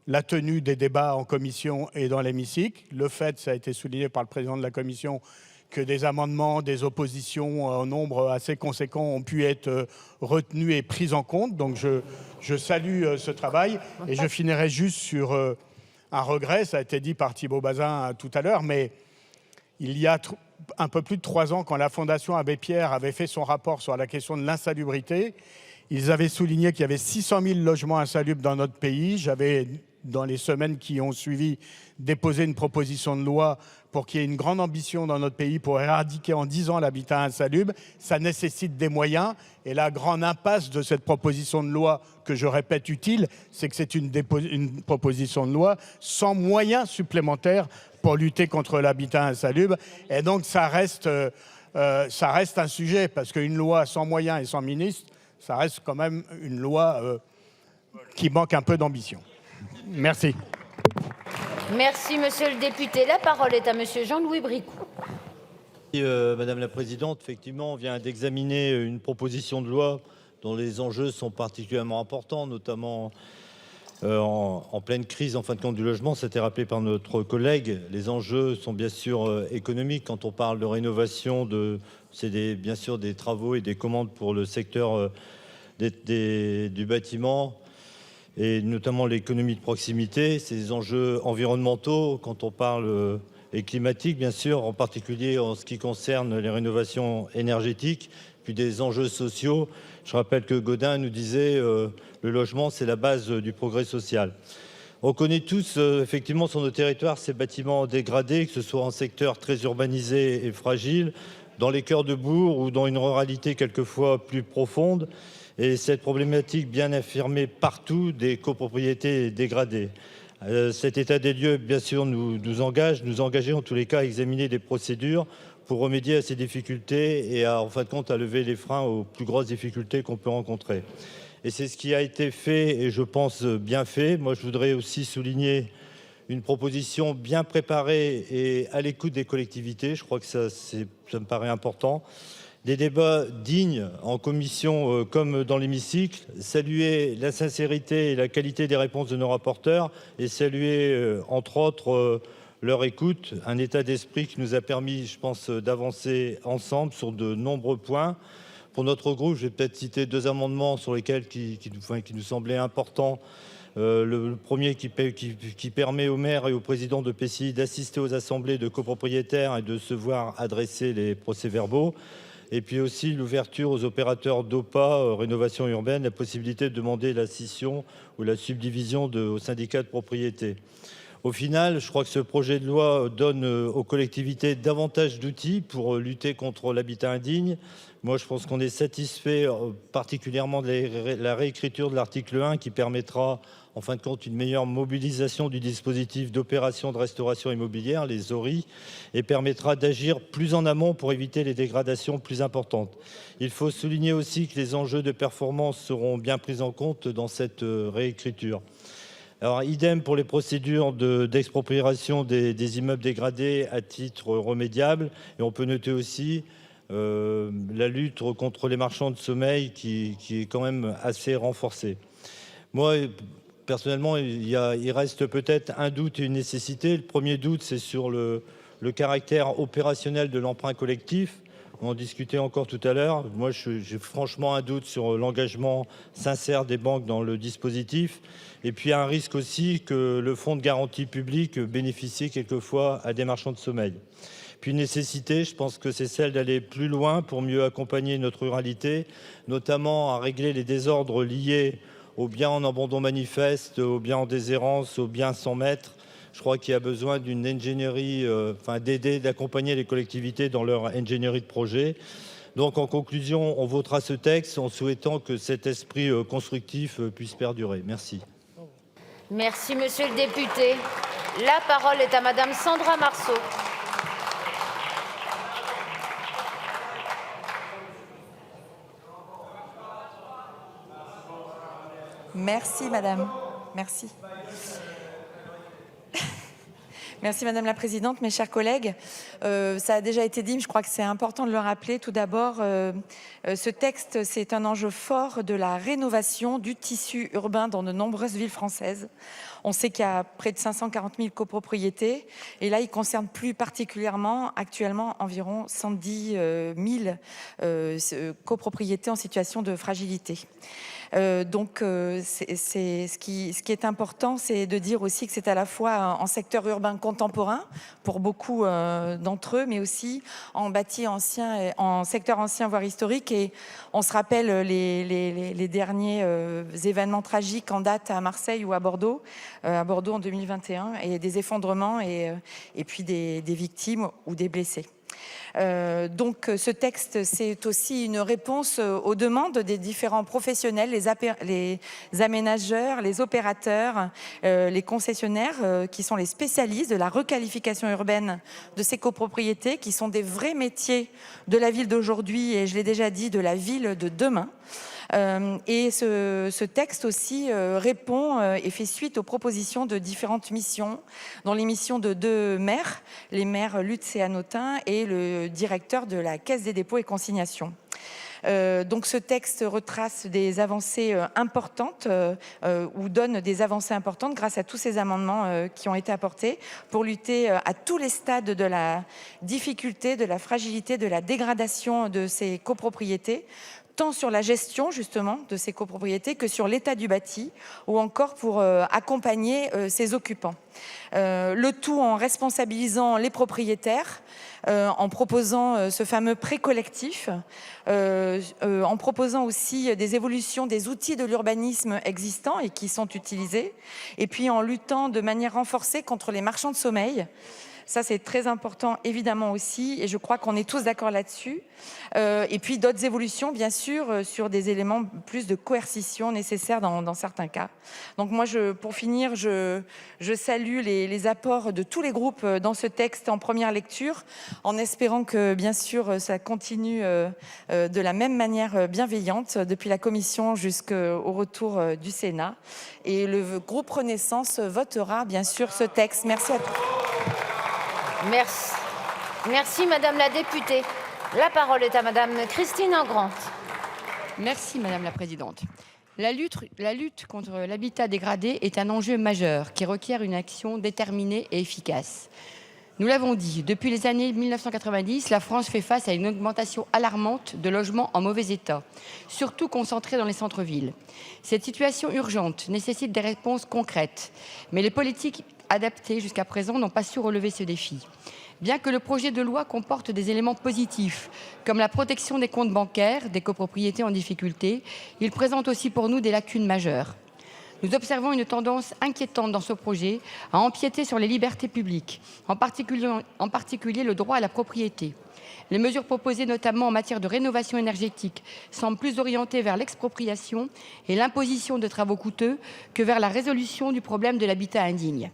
la tenue des débats en commission et dans l'hémicycle, le fait, ça a été souligné par le président de la commission, que des amendements, des oppositions en nombre assez conséquent ont pu être retenus et pris en compte. Donc je salue ce travail et je finirai juste sur un regret, ça a été dit par Thibault Bazin tout à l'heure, mais il y a un peu plus de 3 ans, quand la Fondation Abbé Pierre avait fait son rapport sur la question de l'insalubrité, ils avaient souligné qu'il y avait 600 000 logements insalubres dans notre pays. J'avais, dans les semaines qui ont suivi, déposé une proposition de loi pour qu'il y ait une grande ambition dans notre pays pour éradiquer en 10 ans l'habitat insalubre. Ça nécessite des moyens. Et la grande impasse de cette proposition de loi, que je répète utile, c'est que c'est une proposition de loi sans moyens supplémentaires pour lutter contre l'habitat insalubre. Et donc ça reste un sujet, parce qu'une loi sans moyens et sans ministre, ça reste quand même une loi qui manque un peu d'ambition. Merci. Merci, monsieur le député. La parole est à monsieur Jean-Louis Bricout. Madame la Présidente, effectivement, on vient d'examiner une proposition de loi dont les enjeux sont particulièrement importants, notamment en pleine crise, en fin de compte, du logement. C'était rappelé par notre collègue. Les enjeux sont bien sûr économiques. Quand on parle de rénovation, c'est bien sûr des travaux et des commandes pour le secteur du bâtiment, et notamment l'économie de proximité. C'est des enjeux environnementaux quand on parle et climatiques, bien sûr, en particulier en ce qui concerne les rénovations énergétiques, puis des enjeux sociaux. Je rappelle que Gaudin nous disait le logement, c'est la base du progrès social. On connaît tous, effectivement, sur nos territoires, ces bâtiments dégradés, que ce soit en secteur très urbanisé et fragile, dans les cœurs de bourg ou dans une ruralité quelquefois plus profonde. Et cette problématique bien affirmée partout des copropriétés dégradées. Cet état des lieux, bien sûr, nous engager en tous les cas à examiner des procédures pour remédier à ces difficultés et en fin de compte à lever les freins aux plus grosses difficultés qu'on peut rencontrer. Et c'est ce qui a été fait et je pense bien fait. Moi, je voudrais aussi souligner une proposition bien préparée et à l'écoute des collectivités. Je crois que ça me paraît important. Des débats dignes en commission comme dans l'hémicycle, saluer la sincérité et la qualité des réponses de nos rapporteurs et saluer entre autres leur écoute, un état d'esprit qui nous a permis, je pense, d'avancer ensemble sur de nombreux points. Pour notre groupe, je vais peut-être citer 2 amendements sur lesquels qui nous semblaient importants. Le premier qui permet aux maires et aux présidents de PCI d'assister aux assemblées de copropriétaires et de se voir adresser les procès-verbaux. Et puis aussi l'ouverture aux opérateurs d'OPA, rénovation urbaine, la possibilité de demander la scission ou la subdivision au syndicat de propriété. Au final, je crois que ce projet de loi donne aux collectivités davantage d'outils pour lutter contre l'habitat indigne. Moi, je pense qu'on est satisfait particulièrement de la réécriture de l'article 1 qui permettra, en fin de compte, une meilleure mobilisation du dispositif d'opération de restauration immobilière, les ORI, et permettra d'agir plus en amont pour éviter les dégradations plus importantes. Il faut souligner aussi que les enjeux de performance seront bien pris en compte dans cette réécriture. Alors, idem pour les procédures d'expropriation des immeubles dégradés à titre remédiable. Et on peut noter aussi la lutte contre les marchands de sommeil qui est quand même assez renforcée. Moi, personnellement, il reste peut-être un doute et une nécessité. Le premier doute, c'est sur le caractère opérationnel de l'emprunt collectif. On en discutait encore tout à l'heure. Moi, j'ai franchement un doute sur l'engagement sincère des banques dans le dispositif. Et puis, un risque aussi que le fonds de garantie publique bénéficie quelquefois à des marchands de sommeil. Puis, une nécessité, je pense que c'est celle d'aller plus loin pour mieux accompagner notre ruralité, notamment à régler les désordres liés aux biens en abandon manifeste, aux biens en déshérence, aux biens sans maître. Je crois qu'il y a besoin d'une ingénierie, d'aider, d'accompagner les collectivités dans leur ingénierie de projet. Donc, en conclusion, on votera ce texte en souhaitant que cet esprit constructif puisse perdurer. Merci. Merci, monsieur le député. La parole est à madame Sandra Marceau. Merci, madame. Merci. Merci Madame la Présidente, mes chers collègues. Ça a déjà été dit, mais je crois que c'est important de le rappeler. Tout d'abord, ce texte, c'est un enjeu fort de la rénovation du tissu urbain dans de nombreuses villes françaises. On sait qu'il y a près de 540 000 copropriétés. Et là, il concerne plus particulièrement, actuellement, environ 110 000 copropriétés en situation de fragilité. Ce qui est important, c'est de dire aussi que c'est à la fois en secteur urbain contemporain pour beaucoup d'entre eux, mais aussi en bâti ancien, en secteur ancien voire historique. Et on se rappelle les derniers événements tragiques en date à Marseille ou à Bordeaux en 2021, et des effondrements et puis des victimes ou des blessés. Donc ce texte, c'est aussi une réponse aux demandes des différents professionnels, les aménageurs, les opérateurs, les concessionnaires, qui sont les spécialistes de la requalification urbaine de ces copropriétés, qui sont des vrais métiers de la ville d'aujourd'hui et, je l'ai déjà dit, de la ville de demain. Et ce texte aussi répond et fait suite aux propositions de différentes missions, dont les missions de 2 maires, les maires Lutz et Hanotin et le directeur de la Caisse des dépôts et consignations. Donc ce texte retrace des avancées importantes ou donne des avancées importantes grâce à tous ces amendements qui ont été apportés pour lutter à tous les stades de la difficulté, de la fragilité, de la dégradation de ces copropriétés, tant sur la gestion justement de ces copropriétés que sur l'état du bâti ou encore pour accompagner ses occupants. Le tout en responsabilisant les propriétaires, en proposant ce fameux prêt collectif, en proposant aussi des évolutions des outils de l'urbanisme existants et qui sont utilisés, et puis en luttant de manière renforcée contre les marchands de sommeil. Ça, c'est très important, évidemment aussi, et je crois qu'on est tous d'accord là-dessus. Et puis d'autres évolutions, bien sûr, sur des éléments plus de coercition nécessaires dans certains cas. Donc moi, pour finir, je salue les apports de tous les groupes dans ce texte en première lecture, en espérant que, bien sûr, ça continue de la même manière bienveillante, depuis la Commission jusqu'au retour du Sénat. Et le groupe Renaissance votera, bien sûr, ce texte. Merci à tous. Merci. Merci, Madame la députée. La parole est à Madame Christine Engrand. Merci, Madame la Présidente. La lutte contre l'habitat dégradé est un enjeu majeur qui requiert une action déterminée et efficace. Nous l'avons dit, depuis les années 1990, la France fait face à une augmentation alarmante de logements en mauvais état, surtout concentrés dans les centres-villes. Cette situation urgente nécessite des réponses concrètes, mais les politiques adaptées jusqu'à présent n'ont pas su relever ce défi. Bien que le projet de loi comporte des éléments positifs, comme la protection des comptes bancaires, des copropriétés en difficulté, il présente aussi pour nous des lacunes majeures. Nous observons une tendance inquiétante dans ce projet à empiéter sur les libertés publiques, en particulier le droit à la propriété. Les mesures proposées, notamment en matière de rénovation énergétique, semblent plus orientées vers l'expropriation et l'imposition de travaux coûteux que vers la résolution du problème de l'habitat indigne.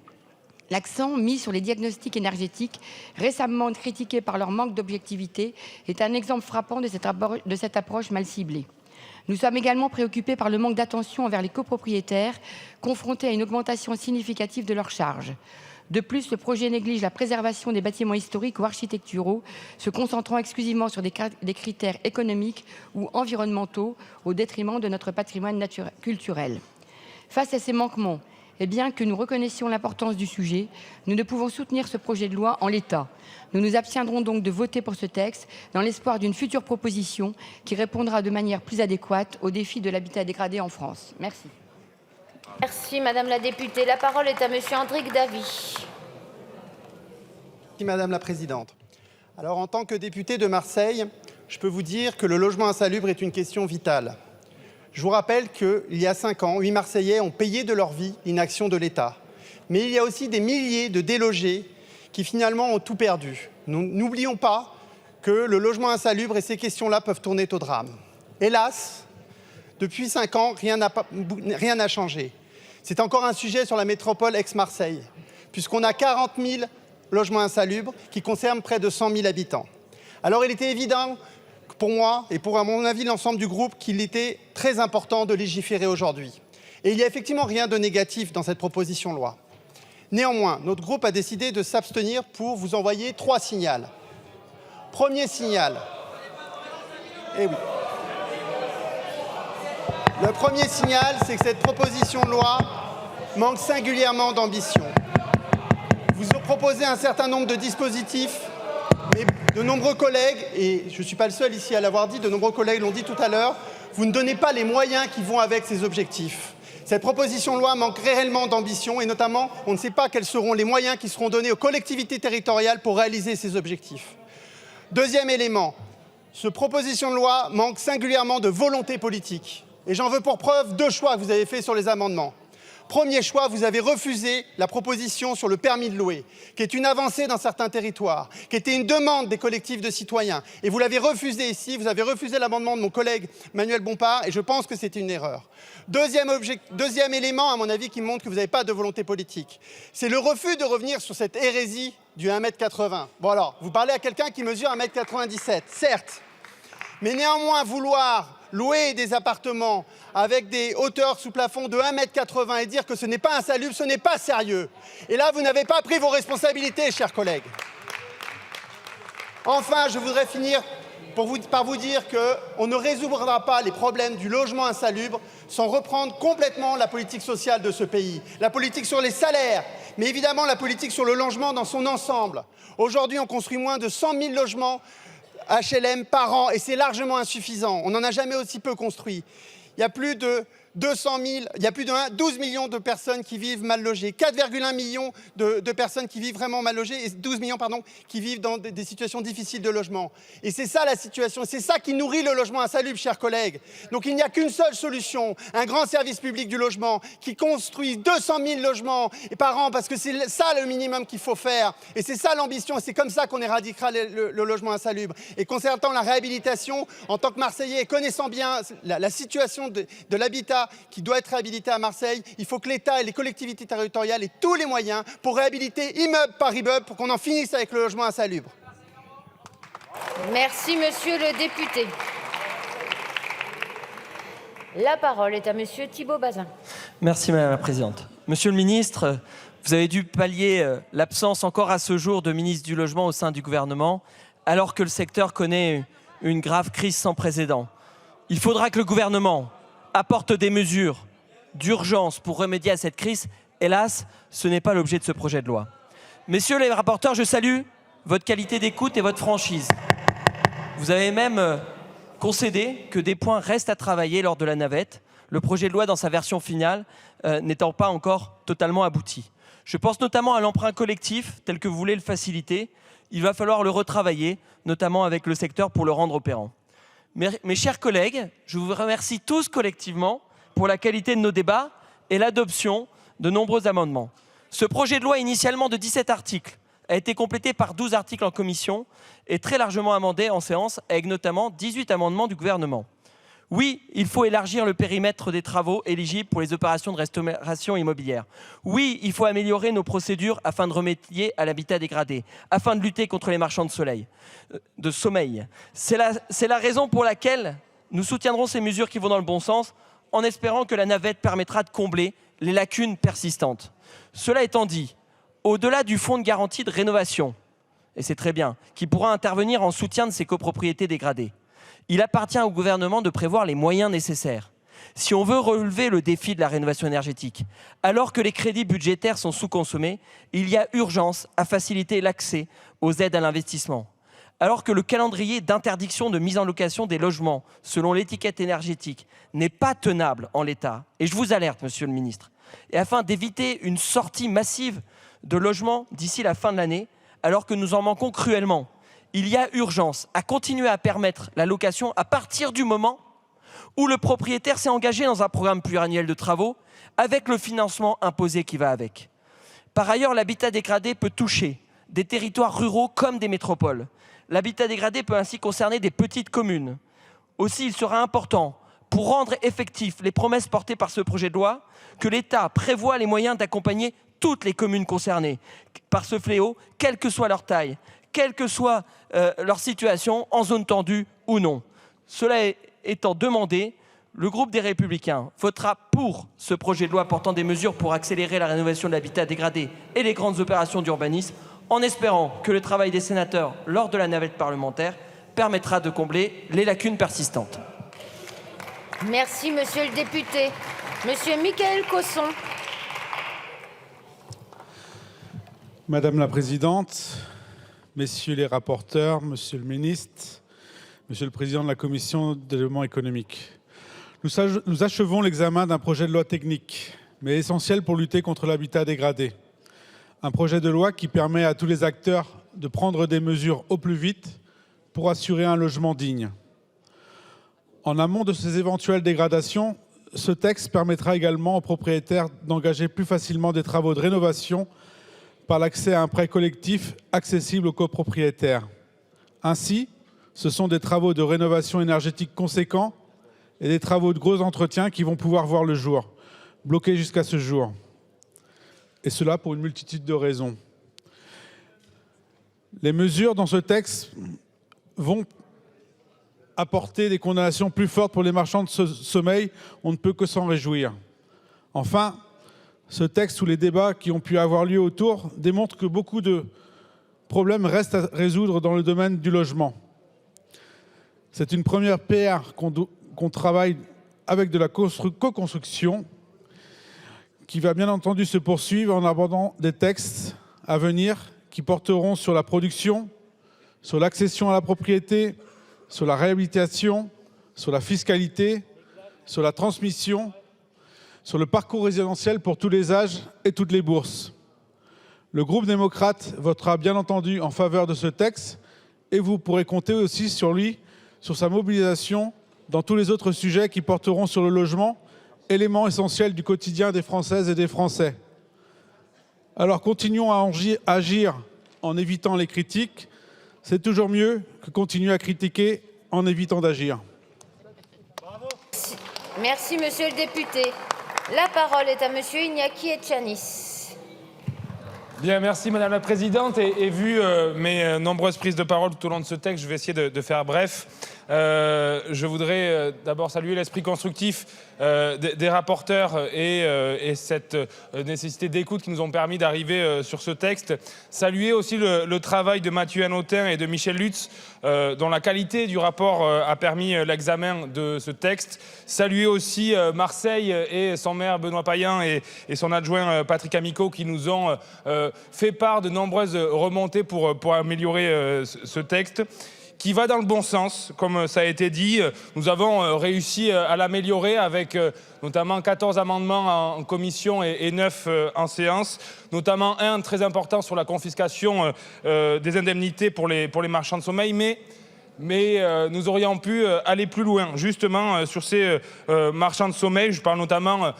L'accent mis sur les diagnostics énergétiques, récemment critiqués par leur manque d'objectivité, est un exemple frappant de cette approche mal ciblée. Nous sommes également préoccupés par le manque d'attention envers les copropriétaires, confrontés à une augmentation significative de leurs charges. De plus, le projet néglige la préservation des bâtiments historiques ou architecturaux, se concentrant exclusivement sur des critères économiques ou environnementaux, au détriment de notre patrimoine culturel. Face à ces manquements, et bien que nous reconnaissions l'importance du sujet, nous ne pouvons soutenir ce projet de loi en l'état. Nous nous abstiendrons donc de voter pour ce texte, dans l'espoir d'une future proposition qui répondra de manière plus adéquate aux défis de l'habitat dégradé en France. Merci. Merci, Madame la députée. La parole est à Monsieur Andric Davy. Merci, Madame la Présidente. Alors, en tant que député de Marseille, je peux vous dire que le logement insalubre est une question vitale. Je vous rappelle qu'il y a 5 ans, 8 Marseillais ont payé de leur vie l'inaction de l'État. Mais il y a aussi des milliers de délogés qui finalement ont tout perdu. N'oublions pas que le logement insalubre et ces questions-là peuvent tourner au drame. Hélas, depuis 5 ans, rien n'a changé. C'est encore un sujet sur la métropole Aix-Marseille, puisqu'on a 40 000 logements insalubres qui concernent près de 100 000 habitants. Alors il était évident pour moi et pour, à mon avis, l'ensemble du groupe, qu'il était très important de légiférer aujourd'hui. Et il n'y a effectivement rien de négatif dans cette proposition de loi. Néanmoins, notre groupe a décidé de s'abstenir pour vous envoyer 3 signaux. Premier signal. Eh oui. Le premier signal, c'est que cette proposition de loi manque singulièrement d'ambition. Vous proposez un certain nombre de dispositifs, mais de nombreux collègues, et je ne suis pas le seul ici à l'avoir dit, de nombreux collègues l'ont dit tout à l'heure, vous ne donnez pas les moyens qui vont avec ces objectifs. Cette proposition de loi manque réellement d'ambition et notamment, on ne sait pas quels seront les moyens qui seront donnés aux collectivités territoriales pour réaliser ces objectifs. Deuxième élément, cette proposition de loi manque singulièrement de volonté politique. Et j'en veux pour preuve 2 choix que vous avez faits sur les amendements. Premier choix, vous avez refusé la proposition sur le permis de louer, qui est une avancée dans certains territoires, qui était une demande des collectifs de citoyens. Et vous l'avez refusé ici, vous avez refusé l'amendement de mon collègue Manuel Bompard, et je pense que c'était une erreur. Deuxième élément, à mon avis, qui montre que vous n'avez pas de volonté politique, c'est le refus de revenir sur cette hérésie du 1,80 m. Bon alors, vous parlez à quelqu'un qui mesure 1,97 m, certes, mais néanmoins vouloir louer des appartements avec des hauteurs sous plafond de 1,80 m et dire que ce n'est pas insalubre, ce n'est pas sérieux. Et là, vous n'avez pas pris vos responsabilités, chers collègues. Enfin, je voudrais finir par vous dire qu'on ne résoudra pas les problèmes du logement insalubre sans reprendre complètement la politique sociale de ce pays, la politique sur les salaires, mais évidemment la politique sur le logement dans son ensemble. Aujourd'hui, on construit moins de 100 000 logements HLM par an et c'est largement insuffisant. On n'en a jamais aussi peu construit. Il y a plus de 12 millions de personnes qui vivent mal logées, 4,1 millions de personnes qui vivent vraiment mal logées et 12 millions qui vivent dans des situations difficiles de logement. Et c'est ça la situation, c'est ça qui nourrit le logement insalubre, chers collègues. Donc il n'y a qu'une seule solution, un grand service public du logement qui construit 200 000 logements par an, parce que c'est ça le minimum qu'il faut faire. Et c'est ça l'ambition, et c'est comme ça qu'on éradiquera le logement insalubre. Et concernant la réhabilitation, en tant que Marseillais, connaissant bien la situation de l'habitat qui doit être réhabilité à Marseille, il faut que l'État et les collectivités territoriales aient tous les moyens pour réhabiliter immeuble par immeuble pour qu'on en finisse avec le logement insalubre. Merci, monsieur le député. La parole est à monsieur Thibault Bazin. Merci, madame la présidente. Monsieur le ministre, vous avez dû pallier l'absence encore à ce jour de ministre du Logement au sein du gouvernement, alors que le secteur connaît une grave crise sans précédent. Il faudra que le gouvernement apporte des mesures d'urgence pour remédier à cette crise. Hélas, ce n'est pas l'objet de ce projet de loi. Messieurs les rapporteurs, je salue votre qualité d'écoute et votre franchise. Vous avez même concédé que des points restent à travailler lors de la navette, le projet de loi dans sa version finale n'étant pas encore totalement abouti. Je pense notamment à l'emprunt collectif tel que vous voulez le faciliter. Il va falloir le retravailler, notamment avec le secteur pour le rendre opérant. Mes chers collègues, je vous remercie tous collectivement pour la qualité de nos débats et l'adoption de nombreux amendements. Ce projet de loi initialement de 17 articles a été complété par 12 articles en commission et très largement amendé en séance avec notamment 18 amendements du gouvernement. Oui, il faut élargir le périmètre des travaux éligibles pour les opérations de restauration immobilière. Oui, il faut améliorer nos procédures afin de remédier à l'habitat dégradé, afin de lutter contre les marchands de sommeil. C'est la raison pour laquelle nous soutiendrons ces mesures qui vont dans le bon sens, en espérant que la navette permettra de combler les lacunes persistantes. Cela étant dit, au-delà du fonds de garantie de rénovation, et c'est très bien, qui pourra intervenir en soutien de ces copropriétés dégradées, il appartient au gouvernement de prévoir les moyens nécessaires. Si on veut relever le défi de la rénovation énergétique, alors que les crédits budgétaires sont sous-consommés, il y a urgence à faciliter l'accès aux aides à l'investissement. Alors que le calendrier d'interdiction de mise en location des logements, selon l'étiquette énergétique, n'est pas tenable en l'état, et je vous alerte, monsieur le ministre, et afin d'éviter une sortie massive de logements d'ici la fin de l'année, alors que nous en manquons cruellement, il y a urgence à continuer à permettre la location à partir du moment où le propriétaire s'est engagé dans un programme pluriannuel de travaux avec le financement imposé qui va avec. Par ailleurs, l'habitat dégradé peut toucher des territoires ruraux comme des métropoles. L'habitat dégradé peut ainsi concerner des petites communes. Aussi, il sera important, pour rendre effectifs les promesses portées par ce projet de loi, que l'État prévoie les moyens d'accompagner toutes les communes concernées par ce fléau, quelle que soit leur taille, quelle que soit leur situation, en zone tendue ou non. Cela étant demandé, le groupe des Républicains votera pour ce projet de loi portant des mesures pour accélérer la rénovation de l'habitat dégradé et les grandes opérations d'urbanisme, en espérant que le travail des sénateurs lors de la navette parlementaire permettra de combler les lacunes persistantes. Merci, monsieur le député. Monsieur Mickaël Cosson. Madame la présidente, messieurs les rapporteurs, monsieur le ministre, monsieur le président de la commission de développement économique. Nous achevons l'examen d'un projet de loi technique, mais essentiel pour lutter contre l'habitat dégradé. Un projet de loi qui permet à tous les acteurs de prendre des mesures au plus vite pour assurer un logement digne. En amont de ces éventuelles dégradations, ce texte permettra également aux propriétaires d'engager plus facilement des travaux de rénovation par l'accès à un prêt collectif accessible aux copropriétaires. Ainsi, ce sont des travaux de rénovation énergétique conséquents et des travaux de gros entretien qui vont pouvoir voir le jour, bloqués jusqu'à ce jour. Et cela pour une multitude de raisons. Les mesures dans ce texte vont apporter des condamnations plus fortes pour les marchands de sommeil, on ne peut que s'en réjouir. Enfin, ce texte ou les débats qui ont pu avoir lieu autour démontrent que beaucoup de problèmes restent à résoudre dans le domaine du logement. C'est une première PR qu'on travaille avec de la co-construction qui va bien entendu se poursuivre en abordant des textes à venir qui porteront sur la production, sur l'accession à la propriété, sur la réhabilitation, sur la fiscalité, sur la transmission, sur le parcours résidentiel pour tous les âges et toutes les bourses. Le groupe démocrate votera bien entendu en faveur de ce texte et vous pourrez compter aussi sur lui, sur sa mobilisation dans tous les autres sujets qui porteront sur le logement, élément essentiel du quotidien des Françaises et des Français. Alors continuons à agir en évitant les critiques. C'est toujours mieux que continuer à critiquer en évitant d'agir. Merci, monsieur le député. La parole est à monsieur Iñaki Etchanis. Bien, merci Madame la Présidente. Et vu mes nombreuses prises de parole tout au long de ce texte, je vais essayer de faire bref. Je voudrais d'abord saluer l'esprit constructif des rapporteurs et cette nécessité d'écoute qui nous ont permis d'arriver sur ce texte. Saluer aussi le travail de Mathieu Hanotin et de Michel Lutz, dont la qualité du rapport a permis l'examen de ce texte. Saluer aussi Marseille et son maire Benoît Payen et son adjoint Patrick Amico qui nous ont fait part de nombreuses remontées pour améliorer ce texte, qui va dans le bon sens, comme ça a été dit. Nous avons réussi à l'améliorer avec notamment 14 amendements en commission et 9 en séance, notamment un très important sur la confiscation des indemnités pour les marchands de sommeil, mais nous aurions pu aller plus loin, justement, sur ces marchands de sommeil. Je parle notamment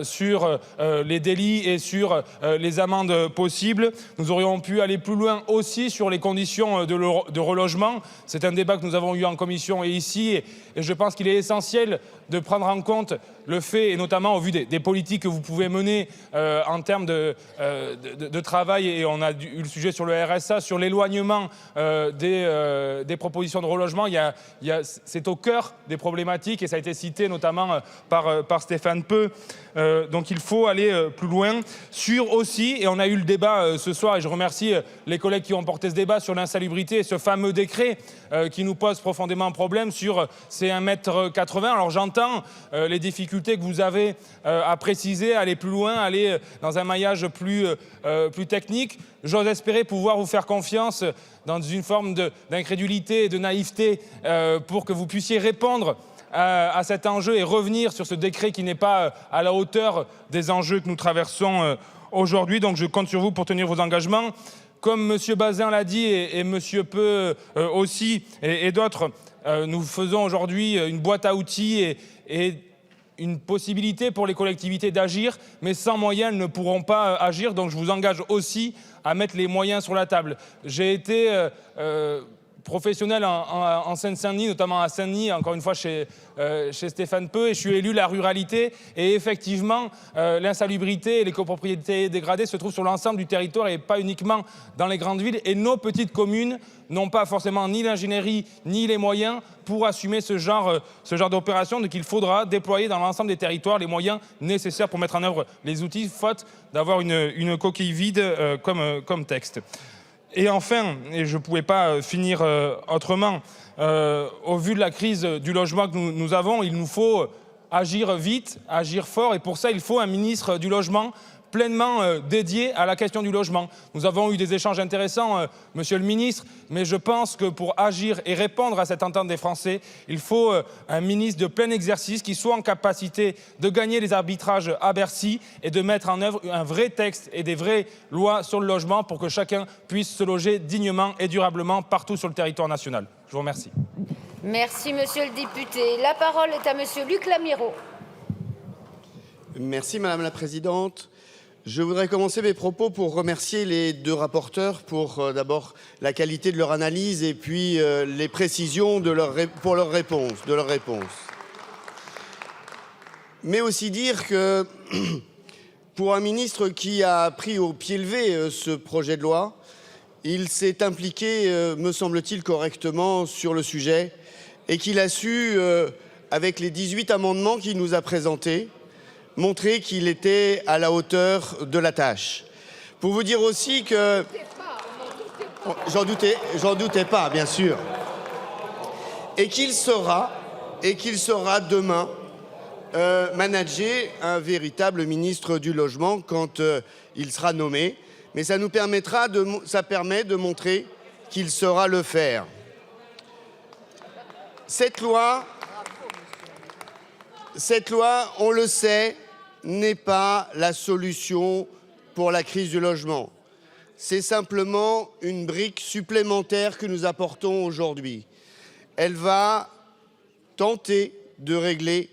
sur les délits et sur les amendes possibles. Nous aurions pu aller plus loin aussi sur les conditions de relogement. C'est un débat que nous avons eu en commission et ici, et je pense qu'il est essentiel de prendre en compte le fait, et notamment au vu des politiques que vous pouvez mener en termes de travail, et on a eu le sujet sur le RSA, sur l'éloignement des propositions de relogement. C'est au cœur des problématiques, et ça a été cité notamment par Stéphane Peu. Donc il faut aller plus loin sur aussi, et on a eu le débat ce soir, et je remercie les collègues qui ont porté ce débat sur l'insalubrité, ce fameux décret qui nous pose profondément problème sur ces 1,80 m. Alors j'entends les difficultés que vous avez à préciser, aller plus loin, aller dans un maillage plus technique. J'ose espérer pouvoir vous faire confiance dans une forme d'incrédulité et de naïveté pour que vous puissiez répondre à cet enjeu et revenir sur ce décret qui n'est pas à la hauteur des enjeux que nous traversons aujourd'hui. Donc je compte sur vous pour tenir vos engagements. Comme M. Bazin l'a dit et M. Peu aussi et d'autres, nous faisons aujourd'hui une boîte à outils et une possibilité pour les collectivités d'agir, mais sans moyens, elles ne pourront pas agir. Donc je vous engage aussi à mettre les moyens sur la table. J'ai été professionnel en Seine-Saint-Denis, notamment à Saint-Denis, encore une fois chez Stéphane Peu, et je suis élu la ruralité. Et effectivement, l'insalubrité et les copropriétés dégradées se trouvent sur l'ensemble du territoire et pas uniquement dans les grandes villes. Et nos petites communes n'ont pas forcément ni l'ingénierie ni les moyens pour assumer ce genre d'opération. Donc il faudra déployer dans l'ensemble des territoires les moyens nécessaires pour mettre en œuvre les outils, faute d'avoir une coquille vide comme texte. Et enfin, et je ne pouvais pas finir autrement, au vu de la crise du logement que nous avons, il nous faut agir vite, agir fort, et pour ça il faut un ministre du logement pleinement dédié à la question du logement. Nous avons eu des échanges intéressants, monsieur le ministre, mais je pense que pour agir et répondre à cette attente des Français, il faut un ministre de plein exercice qui soit en capacité de gagner les arbitrages à Bercy et de mettre en œuvre un vrai texte et des vraies lois sur le logement pour que chacun puisse se loger dignement et durablement partout sur le territoire national. Je vous remercie. Merci, monsieur le député. La parole est à monsieur Luc Lamiraud. Merci, madame la présidente. Je voudrais commencer mes propos pour remercier les deux rapporteurs pour d'abord la qualité de leur analyse et puis les précisions pour leur réponse. Mais aussi dire que pour un ministre qui a pris au pied levé ce projet de loi, il s'est impliqué, me semble-t-il, correctement sur le sujet et qu'il a su, avec les 18 amendements qu'il nous a présentés, montrer qu'il était à la hauteur de la tâche. Pour vous dire aussi que... J'en doutais pas, bien sûr. Et qu'il sera demain manager un véritable ministre du Logement quand il sera nommé. Mais ça permet de montrer qu'il saura le faire. Cette loi, on le sait, n'est pas la solution pour la crise du logement. C'est simplement une brique supplémentaire que nous apportons aujourd'hui. Elle va tenter de régler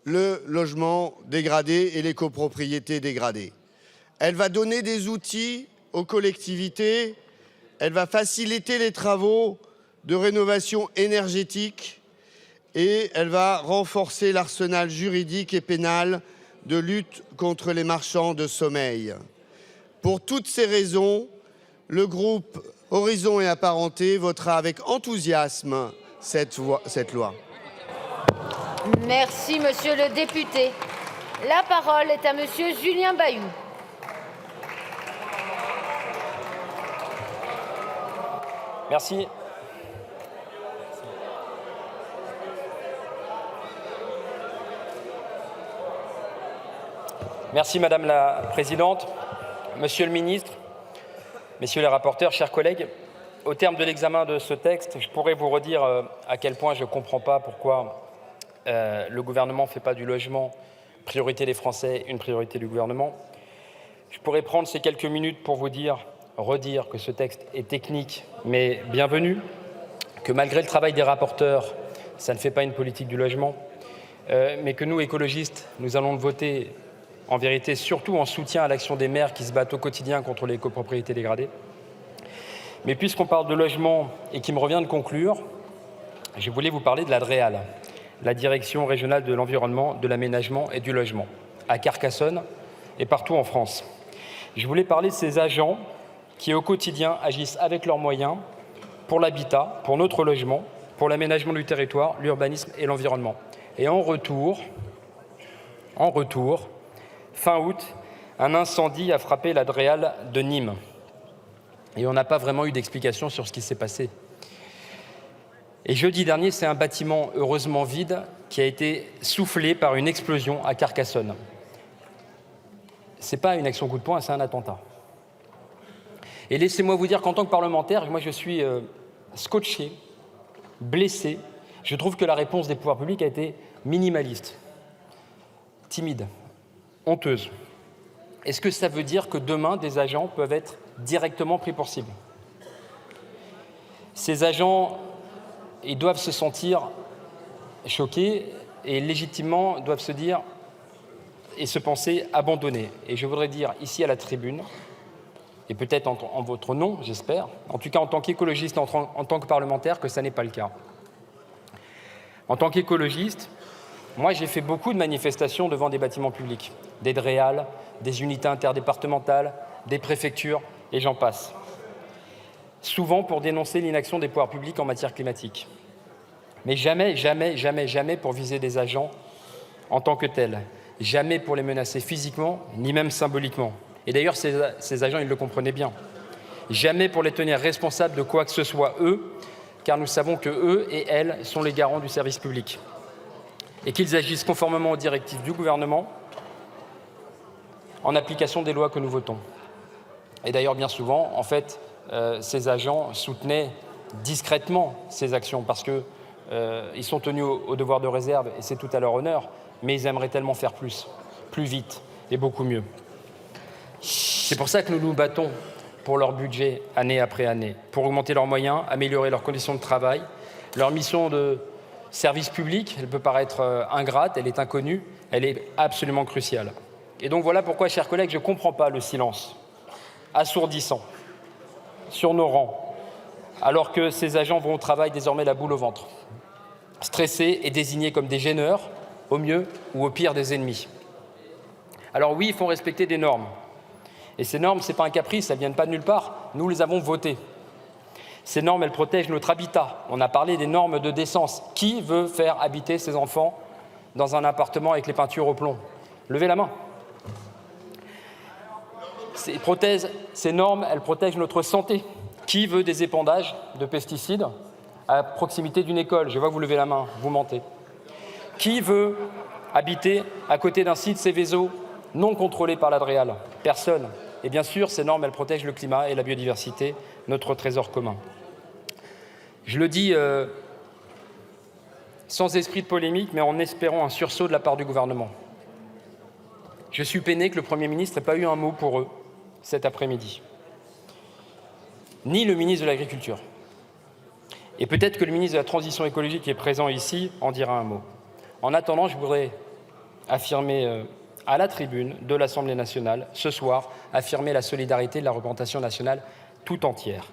le logement dégradé et les copropriétés dégradées. Elle va donner des outils aux collectivités, elle va faciliter les travaux de rénovation énergétique et elle va renforcer l'arsenal juridique et pénal de lutte contre les marchands de sommeil. Pour toutes ces raisons, le groupe Horizon et Apparentés votera avec enthousiasme cette loi. Merci, monsieur le député. La parole est à monsieur Julien Bayou. Merci. Merci Madame la Présidente, Monsieur le Ministre, Messieurs les rapporteurs, chers collègues. Au terme de l'examen de ce texte, je pourrais vous redire à quel point je ne comprends pas pourquoi le gouvernement ne fait pas du logement priorité des Français, une priorité du gouvernement. Je pourrais prendre ces quelques minutes pour vous redire que ce texte est technique, mais bienvenu, que malgré le travail des rapporteurs, ça ne fait pas une politique du logement, mais que nous, écologistes, nous allons le voter en vérité surtout en soutien à l'action des maires qui se battent au quotidien contre les copropriétés dégradées. Mais puisqu'on parle de logement et qu'il me revient de conclure, je voulais vous parler de la DREAL, la Direction régionale de l'environnement, de l'aménagement et du logement, à Carcassonne et partout en France. Je voulais parler de ces agents qui, au quotidien, agissent avec leurs moyens pour l'habitat, pour notre logement, pour l'aménagement du territoire, l'urbanisme et l'environnement. Et en retour, fin août, un incendie a frappé la DREAL de Nîmes. Et on n'a pas vraiment eu d'explication sur ce qui s'est passé. Et jeudi dernier, c'est un bâtiment heureusement vide qui a été soufflé par une explosion à Carcassonne. Ce n'est pas une action coup de poing, c'est un attentat. Et laissez-moi vous dire qu'en tant que parlementaire, moi je suis scotché, blessé. Je trouve que la réponse des pouvoirs publics a été minimaliste, timide, honteuse. Est-ce que ça veut dire que demain, des agents peuvent être directement pris pour cible? Ces agents, ils doivent se sentir choqués et légitimement doivent se dire et se penser abandonnés. Et je voudrais dire ici à la tribune, et peut-être en votre nom, j'espère, en tout cas en tant qu'écologiste, en tant que parlementaire, que ça n'est pas le cas. En tant qu'écologiste, moi j'ai fait beaucoup de manifestations devant des bâtiments publics, des DREAL, des unités interdépartementales, des préfectures, et j'en passe. Souvent pour dénoncer l'inaction des pouvoirs publics en matière climatique. Mais jamais, jamais, jamais, jamais pour viser des agents en tant que tels. Jamais pour les menacer physiquement, ni même symboliquement. Et d'ailleurs, ces agents, ils le comprenaient bien. Jamais pour les tenir responsables de quoi que ce soit, eux, car nous savons que eux et elles sont les garants du service public. Et qu'ils agissent conformément aux directives du gouvernement, en application des lois que nous votons. Et d'ailleurs, bien souvent, en fait, ces agents soutenaient discrètement ces actions parce qu'ils sont tenus au devoir de réserve et c'est tout à leur honneur, mais ils aimeraient tellement faire plus vite et beaucoup mieux. C'est pour ça que nous nous battons pour leur budget année après année, pour augmenter leurs moyens, améliorer leurs conditions de travail. Leur mission de service public, elle peut paraître ingrate, elle est inconnue, elle est absolument cruciale. Et donc voilà pourquoi, chers collègues, je ne comprends pas le silence assourdissant sur nos rangs, alors que ces agents vont au travail désormais la boule au ventre, stressés et désignés comme des gêneurs, au mieux ou au pire des ennemis. Alors oui, il faut respecter des normes. Et ces normes, ce n'est pas un caprice, elles ne viennent pas de nulle part. Nous les avons votées. Ces normes, elles protègent notre habitat. On a parlé des normes de décence. Qui veut faire habiter ses enfants dans un appartement avec les peintures au plomb? Levez la main. Ces normes, elles protègent notre santé. Qui veut des épandages de pesticides à proximité d'une école? Je vois que vous levez la main, vous mentez. Qui veut habiter à côté d'un site Céveso non contrôlé par l'Adréal? Personne. Et bien sûr, ces normes, elles protègent le climat et la biodiversité, notre trésor commun. Je le dis sans esprit de polémique, mais en espérant un sursaut de la part du gouvernement. Je suis peiné que le Premier ministre n'ait pas eu un mot pour eux cet après-midi. Ni le ministre de l'Agriculture. Et peut-être que le ministre de la Transition écologique qui est présent ici en dira un mot. En attendant, je voudrais affirmer à la tribune de l'Assemblée nationale, ce soir, affirmer la solidarité de la représentation nationale tout entière.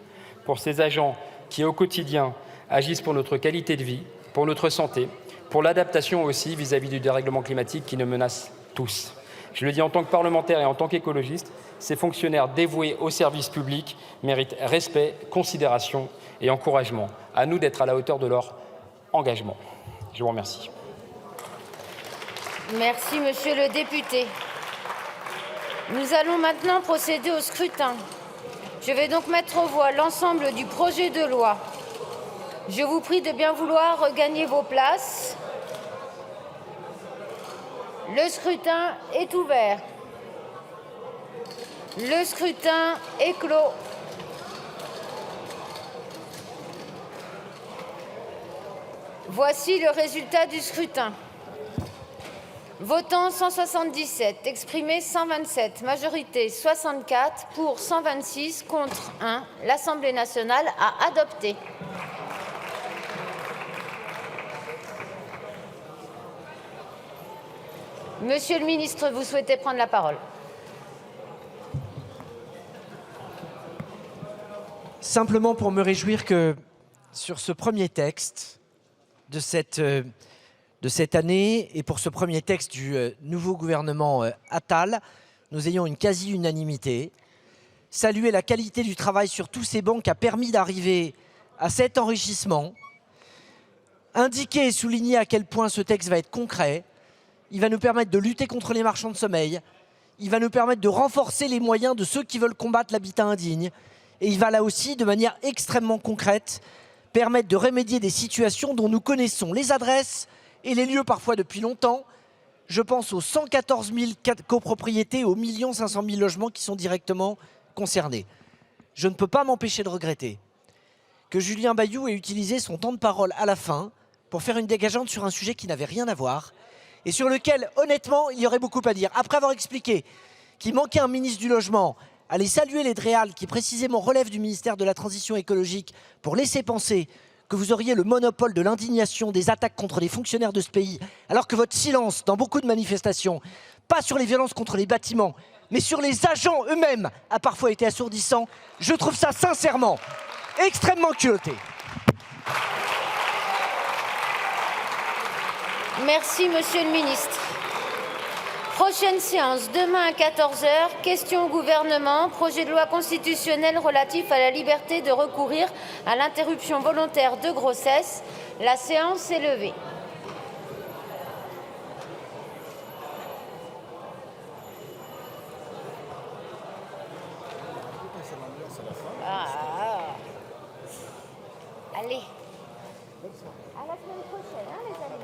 Pour ces agents qui, au quotidien, agissent pour notre qualité de vie, pour notre santé, pour l'adaptation aussi vis-à-vis du dérèglement climatique qui nous menace tous. Je le dis en tant que parlementaire et en tant qu'écologiste, ces fonctionnaires dévoués au service public méritent respect, considération et encouragement. À nous d'être à la hauteur de leur engagement. Je vous remercie. Merci, monsieur le député. Nous allons maintenant procéder au scrutin. Je vais donc mettre aux voix l'ensemble du projet de loi. Je vous prie de bien vouloir regagner vos places. Le scrutin est ouvert. Le scrutin est clos. Voici le résultat du scrutin. Votant 177, exprimé 127, majorité 64, pour 126, contre 1. L'Assemblée nationale a adopté. Monsieur le ministre, vous souhaitez prendre la parole? Simplement pour me réjouir que sur ce premier texte de cette année et pour ce premier texte du nouveau gouvernement Attal, nous ayons une quasi-unanimité. Saluer la qualité du travail sur tous ces bancs qui a permis d'arriver à cet enrichissement. Indiquer et souligner à quel point ce texte va être concret. Il va nous permettre de lutter contre les marchands de sommeil. Il va nous permettre de renforcer les moyens de ceux qui veulent combattre l'habitat indigne. Et il va là aussi, de manière extrêmement concrète, permettre de remédier des situations dont nous connaissons les adresses et les lieux parfois depuis longtemps. Je pense aux 114 000 copropriétés, aux 1 500 000 logements qui sont directement concernés. Je ne peux pas m'empêcher de regretter que Julien Bayou ait utilisé son temps de parole à la fin pour faire une dégageante sur un sujet qui n'avait rien à voir et sur lequel, honnêtement, il y aurait beaucoup à dire. Après avoir expliqué qu'il manquait un ministre du Logement, aller saluer les DREAL qui précisément relèvent du ministère de la Transition écologique pour laisser penser que vous auriez le monopole de l'indignation des attaques contre les fonctionnaires de ce pays, alors que votre silence dans beaucoup de manifestations, pas sur les violences contre les bâtiments, mais sur les agents eux-mêmes, a parfois été assourdissant. Je trouve ça sincèrement extrêmement culotté. Merci, monsieur le ministre. Prochaine séance, demain à 14 h, questions au gouvernement, projet de loi constitutionnel relatif à la liberté de recourir à l'interruption volontaire de grossesse. La séance est levée. Allez. À la semaine prochaine, hein, les amis.